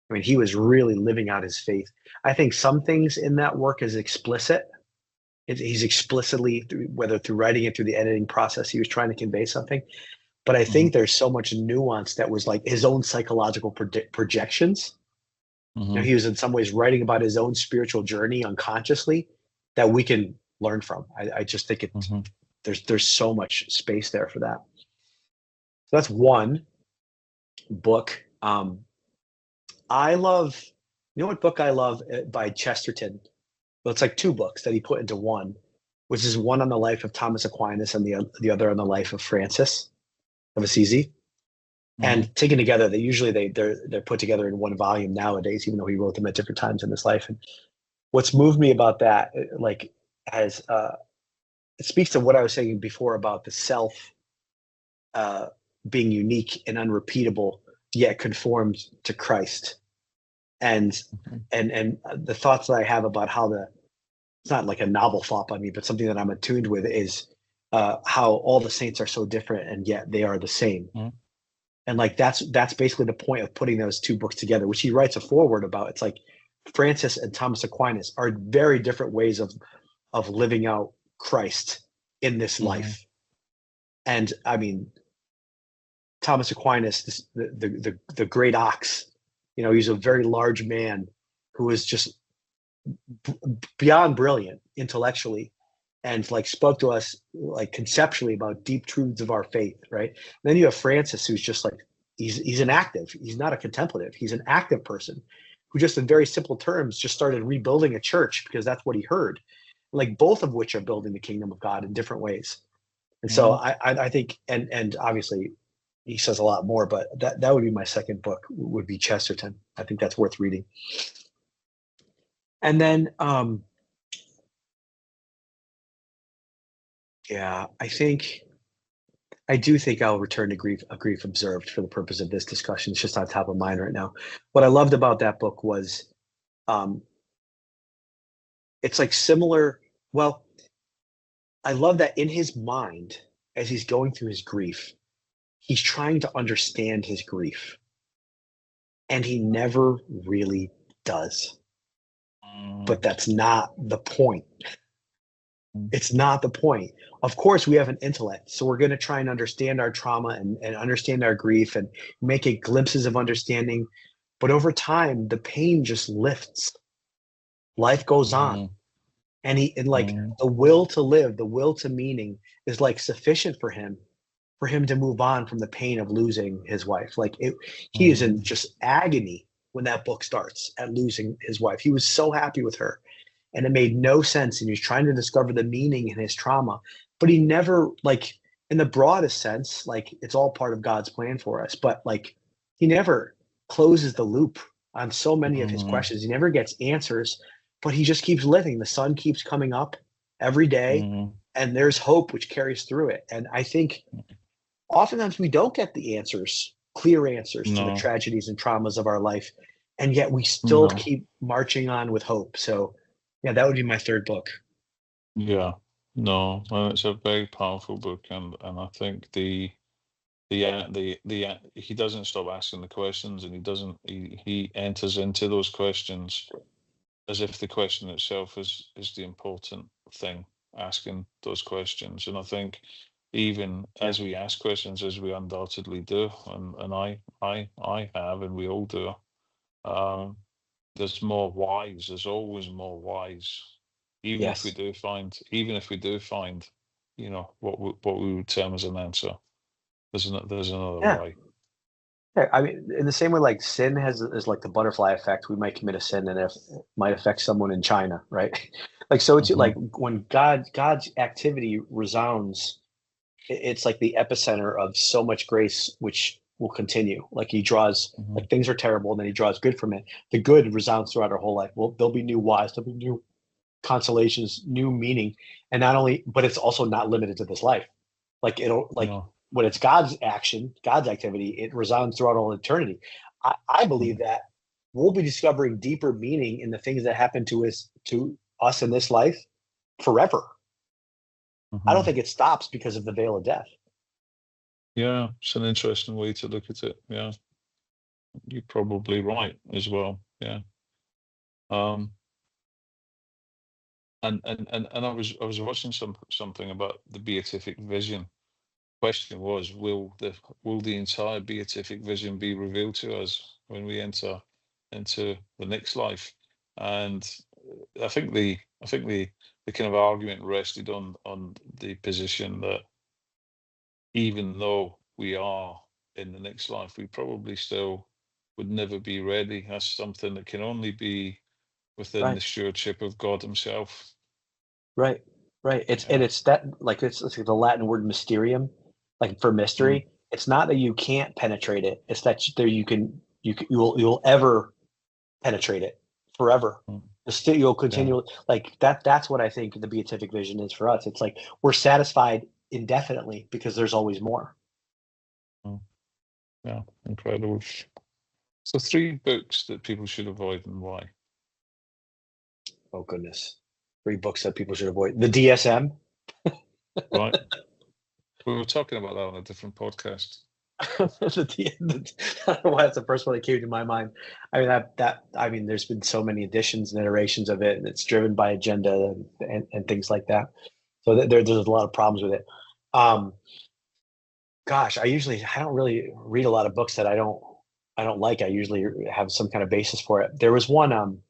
I mean, he was really living out his faith. I think some things in that work is explicit. He's explicitly, whether through writing it, through the editing process, he was trying to convey something. But I Hmm. think there's so much nuance that was like his own psychological projections. Hmm. He was in some ways writing about his own spiritual journey unconsciously that we can learn from. I just think Hmm. there's so much space there for that. So that's one book. I love, what book I love by Chesterton? Well, it's like 2 books that he put into one, which is one on the life of Thomas Aquinas and the other on the life of Francis of Assisi. Hmm. And taken together, they're put together in one volume nowadays, even though he wrote them at different times in his life. And what's moved me about that, like, as it speaks to what I was saying before about the self uh, being unique and unrepeatable, yet conformed to Christ. And and the thoughts that I have about how it's not like a novel thought by me, but something that I'm attuned with is how all the saints are so different and yet they are the same. Hmm. And like that's basically the point of putting those 2 books together, which he writes a foreword about. It's like Francis and Thomas Aquinas are very different ways of living out Christ in this Hmm. life. And I mean, Thomas Aquinas, the great ox, he's a very large man who is just beyond brilliant intellectually, and like spoke to us like conceptually about deep truths of our faith, right? And then you have Francis, who's just like he's an active. He's not a contemplative. He's an active person who just in very simple terms just started rebuilding a church because that's what he heard. Like both of which are building the kingdom of God in different ways. And so I think and obviously he says a lot more, but that would be my second book would be Chesterton. I think that's worth reading. And then yeah, I do think I'll return to A Grief Observed for the purpose of this discussion. It's just on top of mind right now. What I loved about that book was it's like similar. Well, I love that in his mind, as he's going through his grief, he's trying to understand his grief. And he never really does. But that's not the point. It's not the point. Of course, we have an intellect, so we're going to try and understand our trauma and understand our grief and make it glimpses of understanding. But over time, the pain just lifts. Life goes on. And the will to live, the will to meaning is like sufficient for him to move on from the pain of losing his wife. Like he is in just agony when that book starts at losing his wife. He was so happy with her. And it made no sense. And he was trying to discover the meaning in his trauma. But he never, like, in the broadest sense, like, it's all part of God's plan for us. But, like, he never closes the loop on so many of his questions. He never gets answers, but he just keeps living. The sun keeps coming up every day, and there's hope which carries through it. And I think oftentimes we don't get the answers, clear answers to the tragedies and traumas of our life. And yet we still keep marching on with hope. So, yeah, that would be my third book. Yeah, no, well, it's a very powerful book, and I think he doesn't stop asking the questions, and he enters into those questions as if the question itself is the important thing, asking those questions. And I think even as we ask questions, as we undoubtedly do, and I have, and we all do, there's more whys. There's always more whys. Even if we do find, what we would term as an answer, there's another way. Yeah, I mean, in the same way, like sin is like the butterfly effect. We might commit a sin, and it might affect someone in China, right? Like so, it's like when God's activity resounds, it's like the epicenter of so much grace, which will continue. Like he draws, like things are terrible, and then he draws good from it. The good resounds throughout our whole life. Well, there'll be new whys, there'll be new consolations, new meaning, and not only, but it's also not limited to this life. Like when it's God's action, God's activity, it resounds throughout all eternity. I believe that we'll be discovering deeper meaning in the things that happen to us in this life forever. I don't think it stops because of the veil of death. Yeah, it's an interesting way to look at it. Yeah, you're probably right as well. Yeah. And I was watching something about the beatific vision. Question was, will the entire beatific vision be revealed to us when we enter into the next life? And I think the kind of argument rested on the position that even though we are in the next life, we probably still would never be ready. That's something that can only be within the stewardship of God himself. Right. And it's that, like, it's like the Latin word mysterium, like for mystery. It's not that you can't penetrate it. It's that you'll ever penetrate it forever. You'll continue like that. That's what I think the beatific vision is for us. It's like we're satisfied indefinitely because there's always more. Yeah, incredible. So 3 books that people should avoid and why? Oh goodness. 3 books that people should avoid. The DSM. Right. We were talking about that on a different podcast. I don't know why that's the first one that came to my mind. I mean, there's been so many editions and iterations of it, and it's driven by agenda and things like that. So there's a lot of problems with it. Gosh, I don't really read a lot of books that I don't like. I usually have some kind of basis for it. There was one,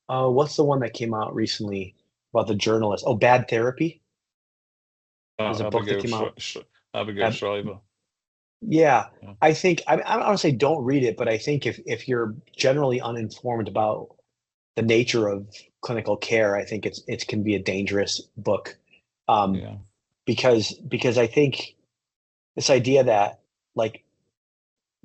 what's the one that came out recently? about the journalist. Oh, Bad Therapy. There's a book that Abigail came out. Abigail Shriver. Yeah, Yeah. I think I don't want to say don't read it, but I think if you're generally uninformed about the nature of clinical care, I think it can be a dangerous book, um, Yeah. because I think this idea that like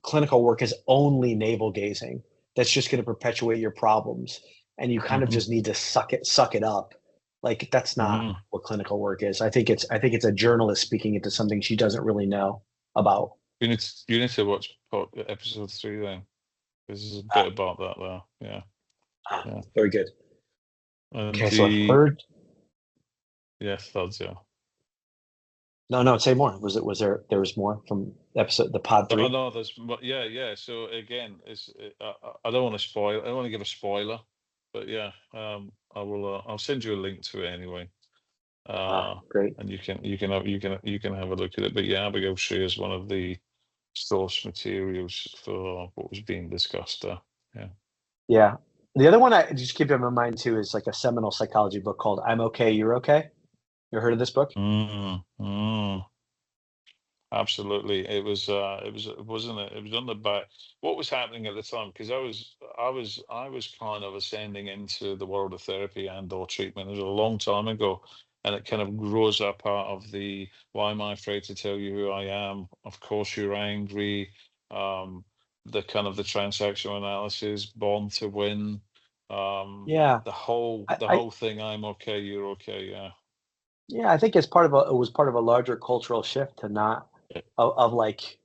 clinical work is only navel gazing, that's just going to perpetuate your problems, and you kind of Hmm. just need to suck it up. Like that's not Hmm. what clinical work is. I think it's a journalist speaking into something she doesn't really know about. You need to watch episode 3 then. This is a bit Ah, about that there. Yeah. Yeah. very good. And Okay, so a the third. yes, that's yeah. No, no, say more. There was more from episode the pod Oh 3? no, yeah, yeah. So again, I don't want to spoil. I don't want to give a spoiler, but yeah, I will. I'll send you a link to it anyway. Ah, Uh, great. and you can have a look at it. But yeah, Abigail shares one of the source materials for what was being discussed there. Yeah. Yeah. The other one I just keep in my mind too is like a seminal psychology book called "I'm Okay, You're Okay." You heard of this book? Mm, mm. Absolutely. It wasn't it? It was on the back. What was happening at the time? Because I was kind of ascending into the world of therapy and or treatment. It was a long time ago. And it kind of grows up out of the why am I afraid to tell you who I am? Of course you're angry. Um, the kind of the transactional analysis, born to win. Yeah. The I whole thing, I'm okay, you're okay, yeah. Yeah, I think it was part of a larger cultural shift to not Yeah. of like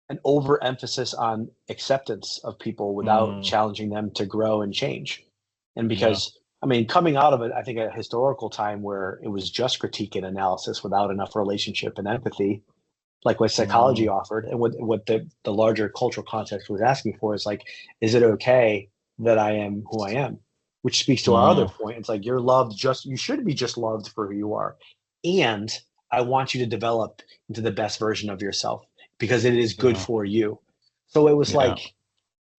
an overemphasis on acceptance of people without Mm, challenging them to grow and change. And yeah. because I mean, coming out of it, I think a historical time where it was just critique and analysis without enough relationship and empathy, like what psychology Mm, offered, and what the larger cultural context was asking for is like, is it okay that I am who I am? Which speaks to our other mm, point. It's like you're loved just you should be just loved for who you are. And I want you to develop into the best version of yourself because it is good yeah. for you. So Yeah.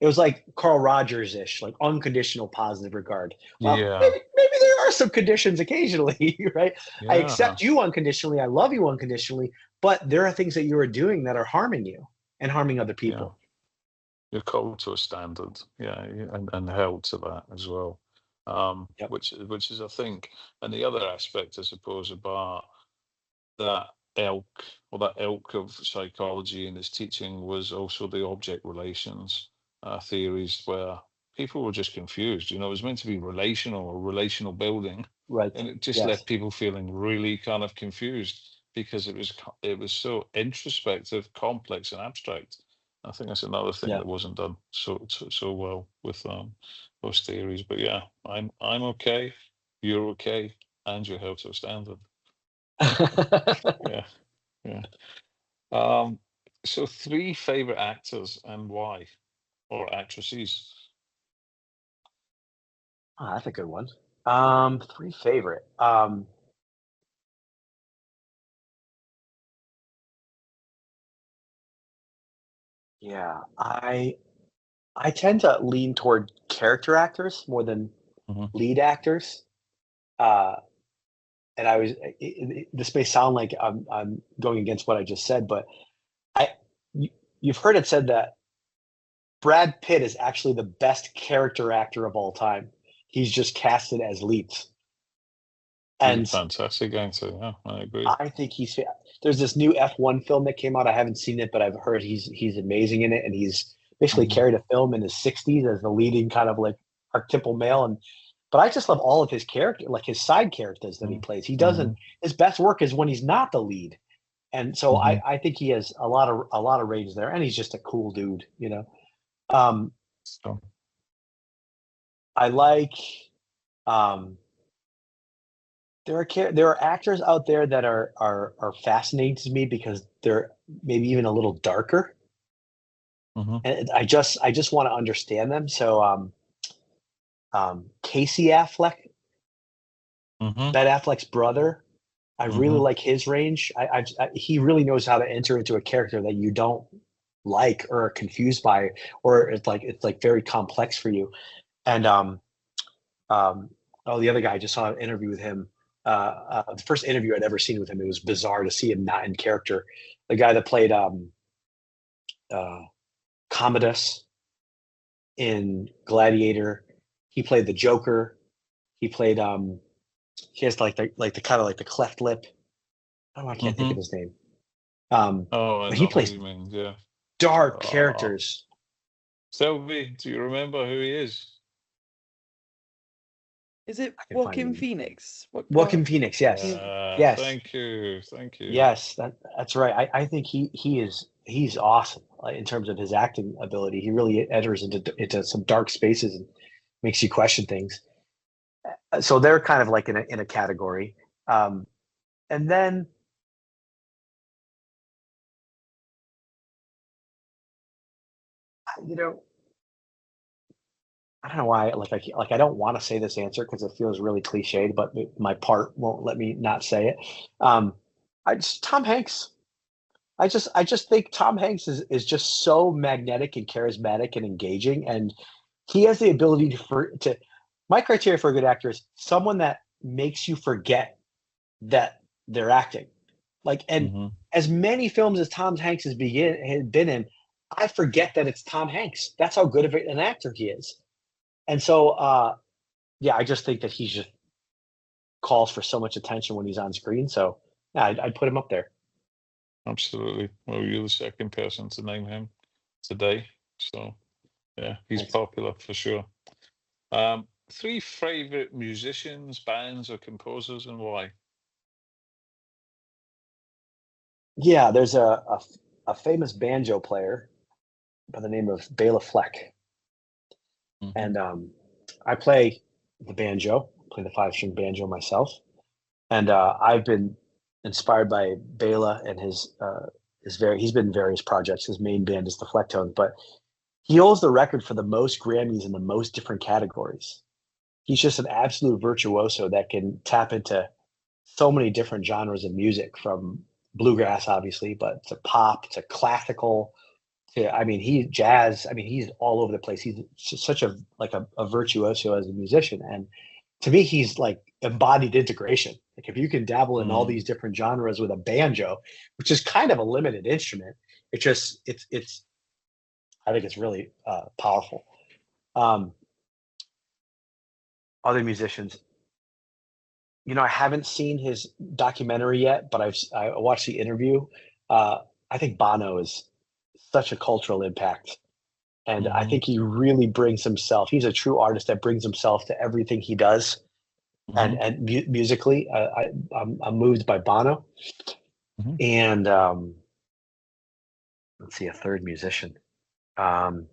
it was like Carl Rogers ish, like unconditional positive regard. Well, Yeah. maybe there are some conditions occasionally, right? I Yeah. accept you unconditionally. I love you unconditionally, but there are things that you are doing that are harming you and harming other Yeah. people. You're called to a standard. Yeah. And held to that as well. Yep. Which is, I think, and the other aspect, I suppose, about that ilk that ilk of psychology and its teaching was also the object relations theories where people were just confused. It was meant to be relational or relational building, Right. and it just Yes. left people feeling really kind of confused because it was so introspective, complex, and abstract. I think that's another thing Yeah. that wasn't done so well with those theories. But yeah, I'm okay, you're okay, and you're held to a standard. Yeah, yeah. Um, so three favorite actors and why, or actresses. Oh, that's a good one. Three favorite. Yeah, I tend to lean toward character actors more than Hmm. lead actors. Uh, and this may sound like I'm going against what I just said, but I you, you've heard it said that Brad Pitt is actually the best character actor of all time. He's just casted as leads, He's a and fantastic actor. Yeah, I agree. I think there's this new F1 film that came out. I haven't seen it, but I've heard he's amazing in it, and he's basically Hmm. carried a film in his 60s as the leading kind of like archetypal male. And but I just love all of his character, like his side characters that he plays. He Hmm. doesn't his best work is when he's not the lead, and so Hmm. I think he has a lot of range there, and he's just a cool dude. Um, So, I like um, there are actors out there that are fascinating to me because they're maybe even a little darker, hmm. and I just want to understand them. So Casey Affleck, Hmm. Ben Affleck's brother, I really Hmm. like his range. He really knows how to enter into a character that you don't like or are confused by, or it's like very complex for you. And oh, the other guy, I just saw an interview with him. the first interview I'd ever seen with him. It was bizarre to see him not in character. The guy that played Commodus in Gladiator, he played the Joker. He played he has like the kind of like the cleft lip. Oh, I can't think of his name. I But he know who plays you mean. Yeah. dark characters. Sylvie, do you remember who he is? Is it I can find Joaquin him. Phoenix? Joaquin Phoenix, yes. Yes. Thank you. Yes, that's right. I think he's awesome in terms of his acting ability. He really enters into some dark spaces and makes you question things. So they're kind of like in a category. And then you know, I don't know why I don't want to say this answer because it feels really cliched, but my part won't let me not say it. Tom Hanks. I just think Tom Hanks is just so magnetic and charismatic and engaging, and he has the ability to. My criteria for a good actor is someone that makes you forget that they're acting. And as many films as Tom Hanks has been in, I forget that it's Tom Hanks. That's how good of an actor he is. And so, yeah, I just think that he just calls for so much attention when he's on screen. So, yeah, I'd put him up there. Absolutely. Well, you're the second person to name him today. So, yeah, he's Thanks. popular for sure. 3 favorite musicians, bands, or composers, and why? Yeah, there's a famous banjo player by the name of Bela Fleck. And I play the banjo, play the 5-string banjo myself. And I've been inspired by Bela and he's been in various projects. His main band is the Flecktones, but he holds the record for the most Grammys in the most different categories. He's just an absolute virtuoso that can tap into so many different genres of music, from bluegrass, obviously, but to pop, to classical, jazz. He's all over the place. He's such a virtuoso as a musician. And to me, he's like embodied integration. Like if you can dabble in all these different genres with a banjo, which is kind of a limited instrument, it's I think it's really powerful. Other musicians, I haven't seen his documentary yet, but I watched the interview. I think Bono is such a cultural impact, and I think he really brings himself. He's a true artist that brings himself to everything he does, and musically, I'm moved by Bono. And let's see, a third musician. Tough,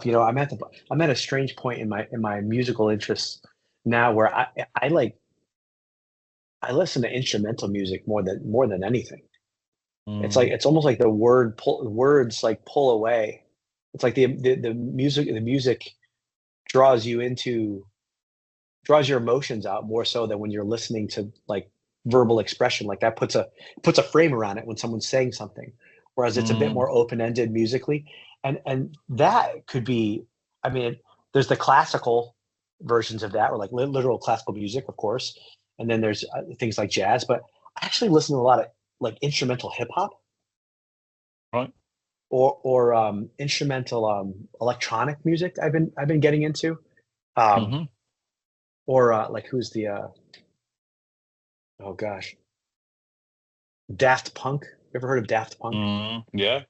I'm at a strange point in my musical interests now where I listen to instrumental music more than anything. It's almost like the words like pull away. It's like the music draws your emotions out more so than when you're listening to like verbal expression. Like that puts a frame around it when someone's saying something, whereas it's a bit more open-ended musically. And that could be, there's the classical versions of that, or like literal classical music, of course. And then there's things like jazz, but I actually listen to a lot of like instrumental hip hop, right? Or instrumental electronic music. I've been getting into, or like who's the oh gosh, Daft Punk. You ever heard of Daft Punk? Yeah.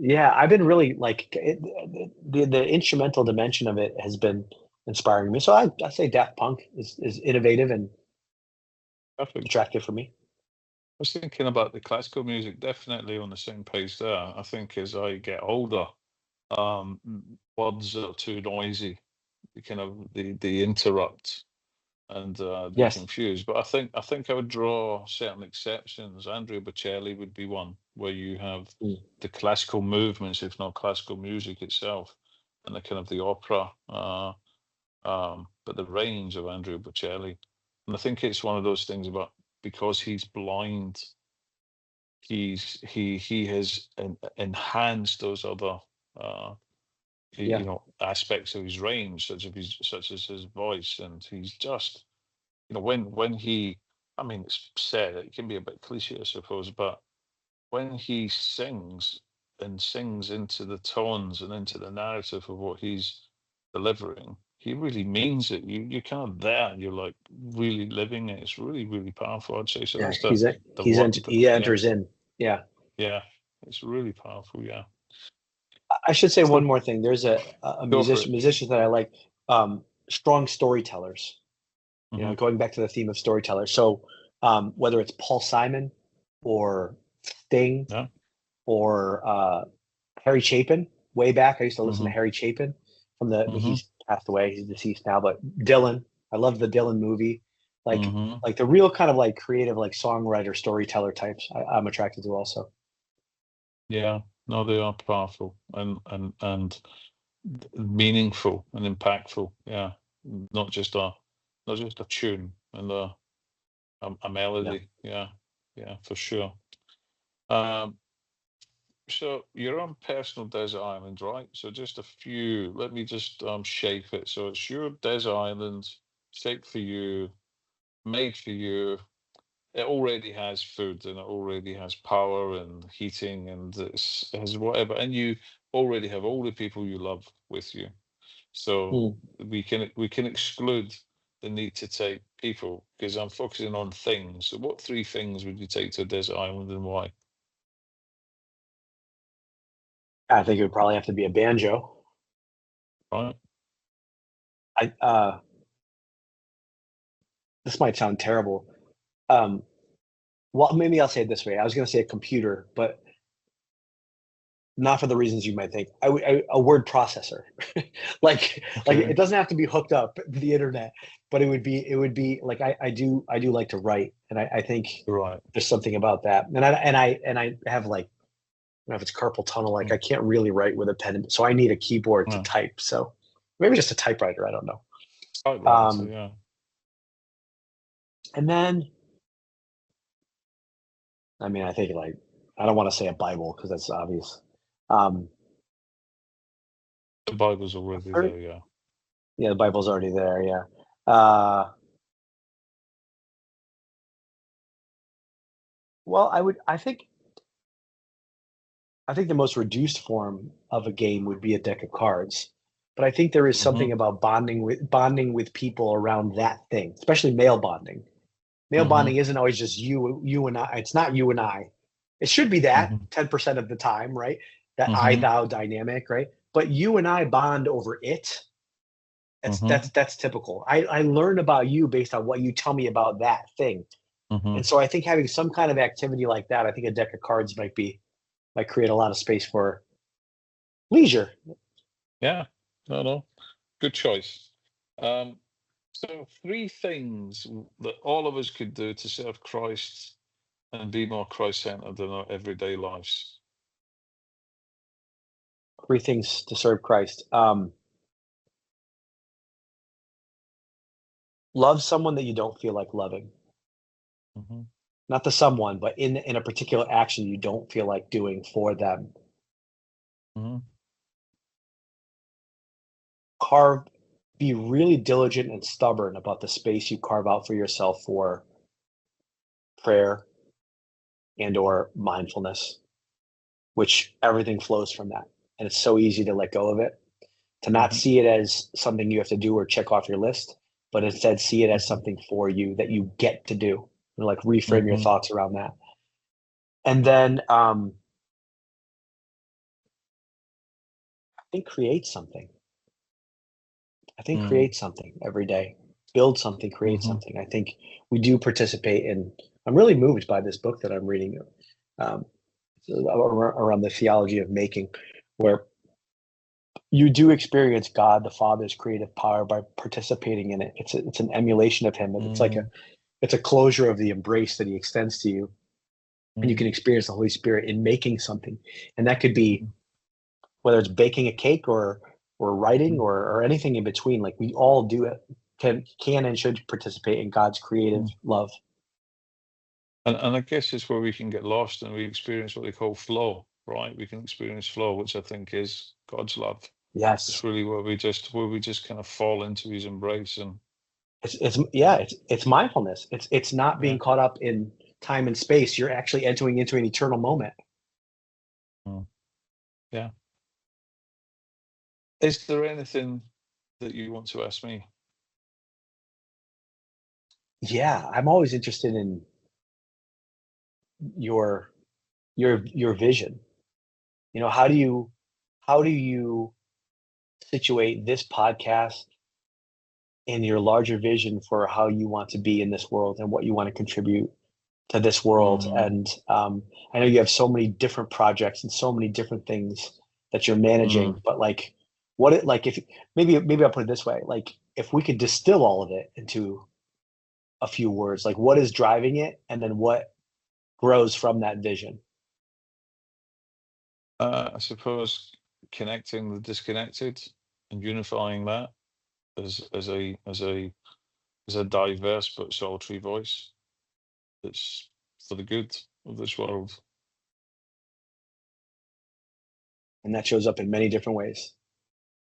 Yeah, I've been really like the instrumental dimension of it has been inspiring me. So I say Daft Punk is innovative and attractive for me. I was thinking about the classical music, definitely on the same page there. I think as I get older, words are too noisy, they interrupt and they confuse. But I think I would draw certain exceptions. Andrea Bocelli would be one, where you have the classical movements, if not classical music itself, and the kind of the opera, but the range of Andrea Bocelli. And I think it's one of those things about, because he's blind, he has enhanced those other Yeah. aspects of his range, such as his voice, and he's just, when he, I mean, it's said, it can be a bit cliche, I suppose, but when he sings and sings into the tones and into the narrative of what he's delivering, he really means it. You're kind of there. You're like really living it. It's really, really powerful, I'd say. So Yeah. that's the one. He Yeah, enters in. Yeah. yeah. It's really powerful. Yeah. I should say one So more thing. There's a go for it. musician that I like, strong storytellers. Hmm. Going back to the theme of storytellers. So whether it's Paul Simon or Sting Yeah. or Harry Chapin, way back, I used to listen to Hmm. Harry Chapin from the, Hmm. he's passed away, he's deceased now, but Dylan, I love the Dylan movie. Like, Hmm. like the real kind of like creative, like songwriter, storyteller types, I'm attracted to also. Yeah. No, they are powerful and meaningful and impactful. Yeah. Not just a tune and a Yeah. melody. Yeah. Yeah, for sure. Um, So you're on personal desert island, right? So just a few. Let me just shape it. So it's your desert island, shaped for you, made for you. It already has food and it already has power and heating and it has whatever. And you already have all the people you love with you. So Hmm. we can exclude the need to take people because I'm focusing on things. So what three things would you take to a desert island and why? I think it would probably have to be a banjo. Right? I This might sound terrible. Um, well, maybe I'll say it this way. I was going to say a computer, but not for the reasons you might think. A word processor, like Okay. it doesn't have to be hooked up to the internet, but it would be like I do like to write, and I think Right. there's something about that, and I have like, I don't know if it's carpal tunnel, like Mm. I can't really write with a pen, so I need a keyboard to Yeah. type. So maybe just a typewriter. I don't know. Typewriter, Um, yeah. and then I mean I think like I don't want to say a Bible because that's obvious. Um, The Bible's already third, there, yeah. yeah, the Bible's already there. Yeah. Uh, Well, I think the most reduced form of a game would be a deck of cards. But I think there is Hmm. something about bonding with people around that thing, especially male bonding. Male Hmm. bonding isn't always just you and I. It's not you and I. It should be that Hmm. 10% of the time, right? That I Hmm. thou dynamic, right? But you and I bond over it. That's Hmm. that's that's typical. I learn about you based on what you tell me about that thing. Hmm. And so I think having some kind of activity like that, I think a deck of cards might create a lot of space for leisure. Yeah. No, no. Good choice. Um, so three things that all of us could do to serve Christ and be more Christ-centered in our everyday lives. Three things to serve Christ. Love someone that you don't feel like loving. Hmm. Not the someone, but in a particular action you don't feel like doing for them. Hmm. Carve Be really diligent and stubborn about the space you carve out for yourself for prayer and or mindfulness, which everything flows from that. And it's so easy to let go of it, to not Hmm. see it as something you have to do or check off your list, but instead see it as Hmm. something for you that you get to do. Like reframe your Hmm. thoughts around that. And then I think create something. I think Hmm. create something every day. Build something, create Hmm. something. I think we do participate in. I'm really moved by this book that I'm reading, um, around the theology of making, where you do experience God the Father's creative power by participating in it. It's an emulation of Him. It's a closure of the embrace that He extends to you, and you Hmm. can experience the Holy Spirit in making something. And that could be Hmm. whether it's baking a cake or writing Hmm. or anything in between. Like we all do it, can and should participate in God's creative Hmm. love. And I guess it's where we can get lost and we experience what they call flow, right? We can experience flow, which I think is God's love. Yes. It's really where we just kind of fall into his embrace. And It's mindfulness. It's not yeah. being caught up in time and space. You're actually entering into an eternal moment. Mm, yeah. Is there anything that you want to ask me? Yeah, I'm always interested in your your vision. You know, how do you situate this podcast in your larger vision for how you want to be in this world and what you want to contribute to this world? Mm, And I know you have so many different projects and so many different things that you're mm. managing, but like what it like if maybe I'll put it this way, like if we could distill all of it into a few words, like what is driving it and then what grows from that vision. I suppose connecting the disconnected and unifying that as a diverse but solitary voice that's for the good of this world. And that shows up in many different ways.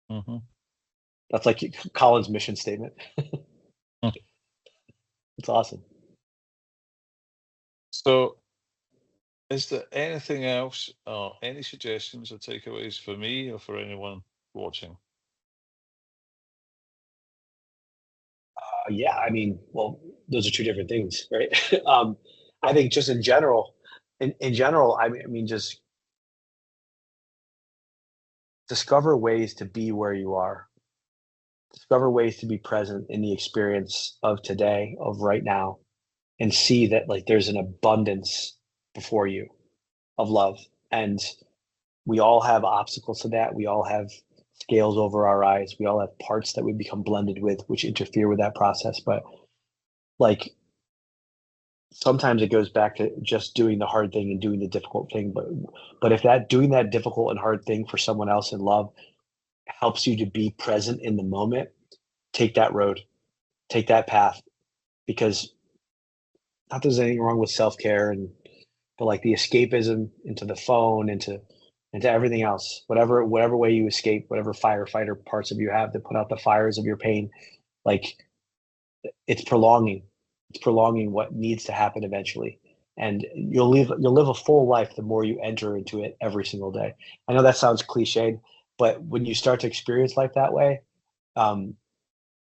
Hmm. That's like Colin's mission statement. It's awesome. So, is there anything else, or any suggestions or takeaways for me or for anyone watching? Yeah, I mean, well, those are two different things, right? um, I think just in general, in general, I mean, just discover ways to be where you are. Discover ways to be present in the experience of today, of right now, and see that like there's an abundance before you of love. And we all have obstacles to that. We all have scales over our eyes. We all have parts that we become blended with, which interfere with that process. But like sometimes it goes back to just doing the hard thing and doing the difficult thing. But if that doing that difficult and hard thing for someone else in love helps you to be present in the moment, take that road, take that path, because not there's anything wrong with self-care and but like the escapism into the phone, into everything else, whatever way you escape, whatever firefighter parts of you have to put out the fires of your pain, like it's prolonging what needs to happen eventually. And you'll live a full life the more you enter into it every single day. I know that sounds cliched, but when you start to experience life that way, um,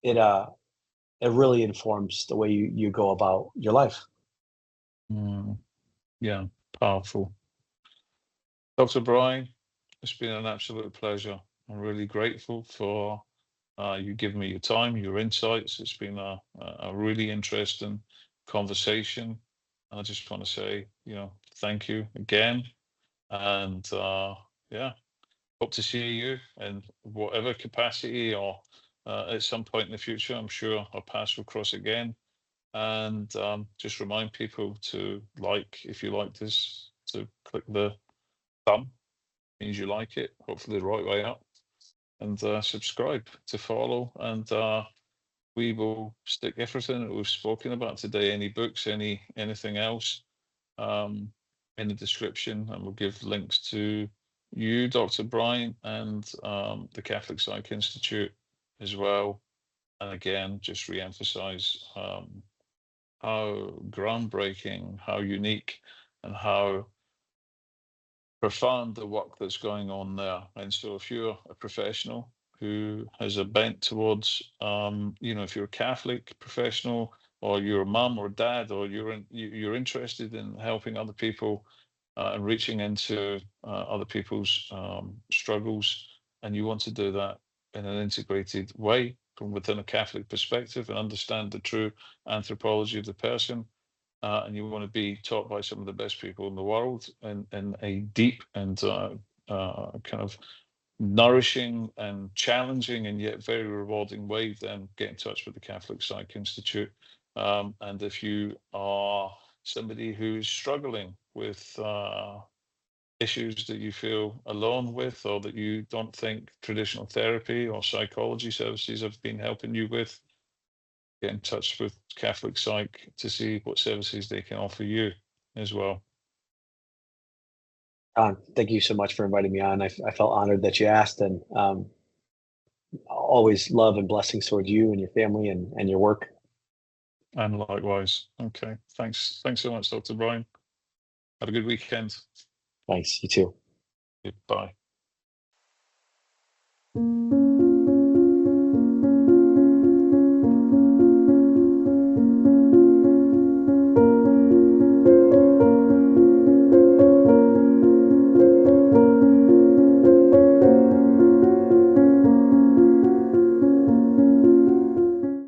it it really informs the way you go about your life. Mm, yeah, powerful. Dr. Bryan, it's been an absolute pleasure. I'm really grateful for you giving me your time, your insights. It's been a really interesting conversation. I just want to say, thank you again. And yeah, hope to see you in whatever capacity or at some point in the future. I'm sure our paths will cross again. And just remind people to like, if you like this, to click the thumb, means you like it, hopefully the right way up, and subscribe to follow. And we will stick everything that we've spoken about today, any books, anything else, um, in the description, and we'll give links to you, Dr. Bryan, and the Catholic Psych Institute as well. And again, just re-emphasize how groundbreaking, how unique, and how profound the work that's going on there. And so, if you're a professional who has a bent towards, if you're a Catholic professional, or you're a mum or dad, or you're interested in helping other people and reaching into other people's struggles, and you want to do that in an integrated way from within a Catholic perspective and understand the true anthropology of the person, and you want to be taught by some of the best people in the world in a deep and kind of nourishing and challenging and yet very rewarding way, then get in touch with the Catholic Psych Institute. And if you are somebody who's struggling with issues that you feel alone with, or that you don't think traditional therapy or psychology services have been helping you with, get in touch with Catholic Psych to see what services they can offer you as well. Thank you so much for inviting me on. I felt honored that you asked, and always love and blessings towards you and your family and your work. And likewise. Okay. Thanks so much, Dr. Bryan. Have a good weekend. Thanks. You too. Bye.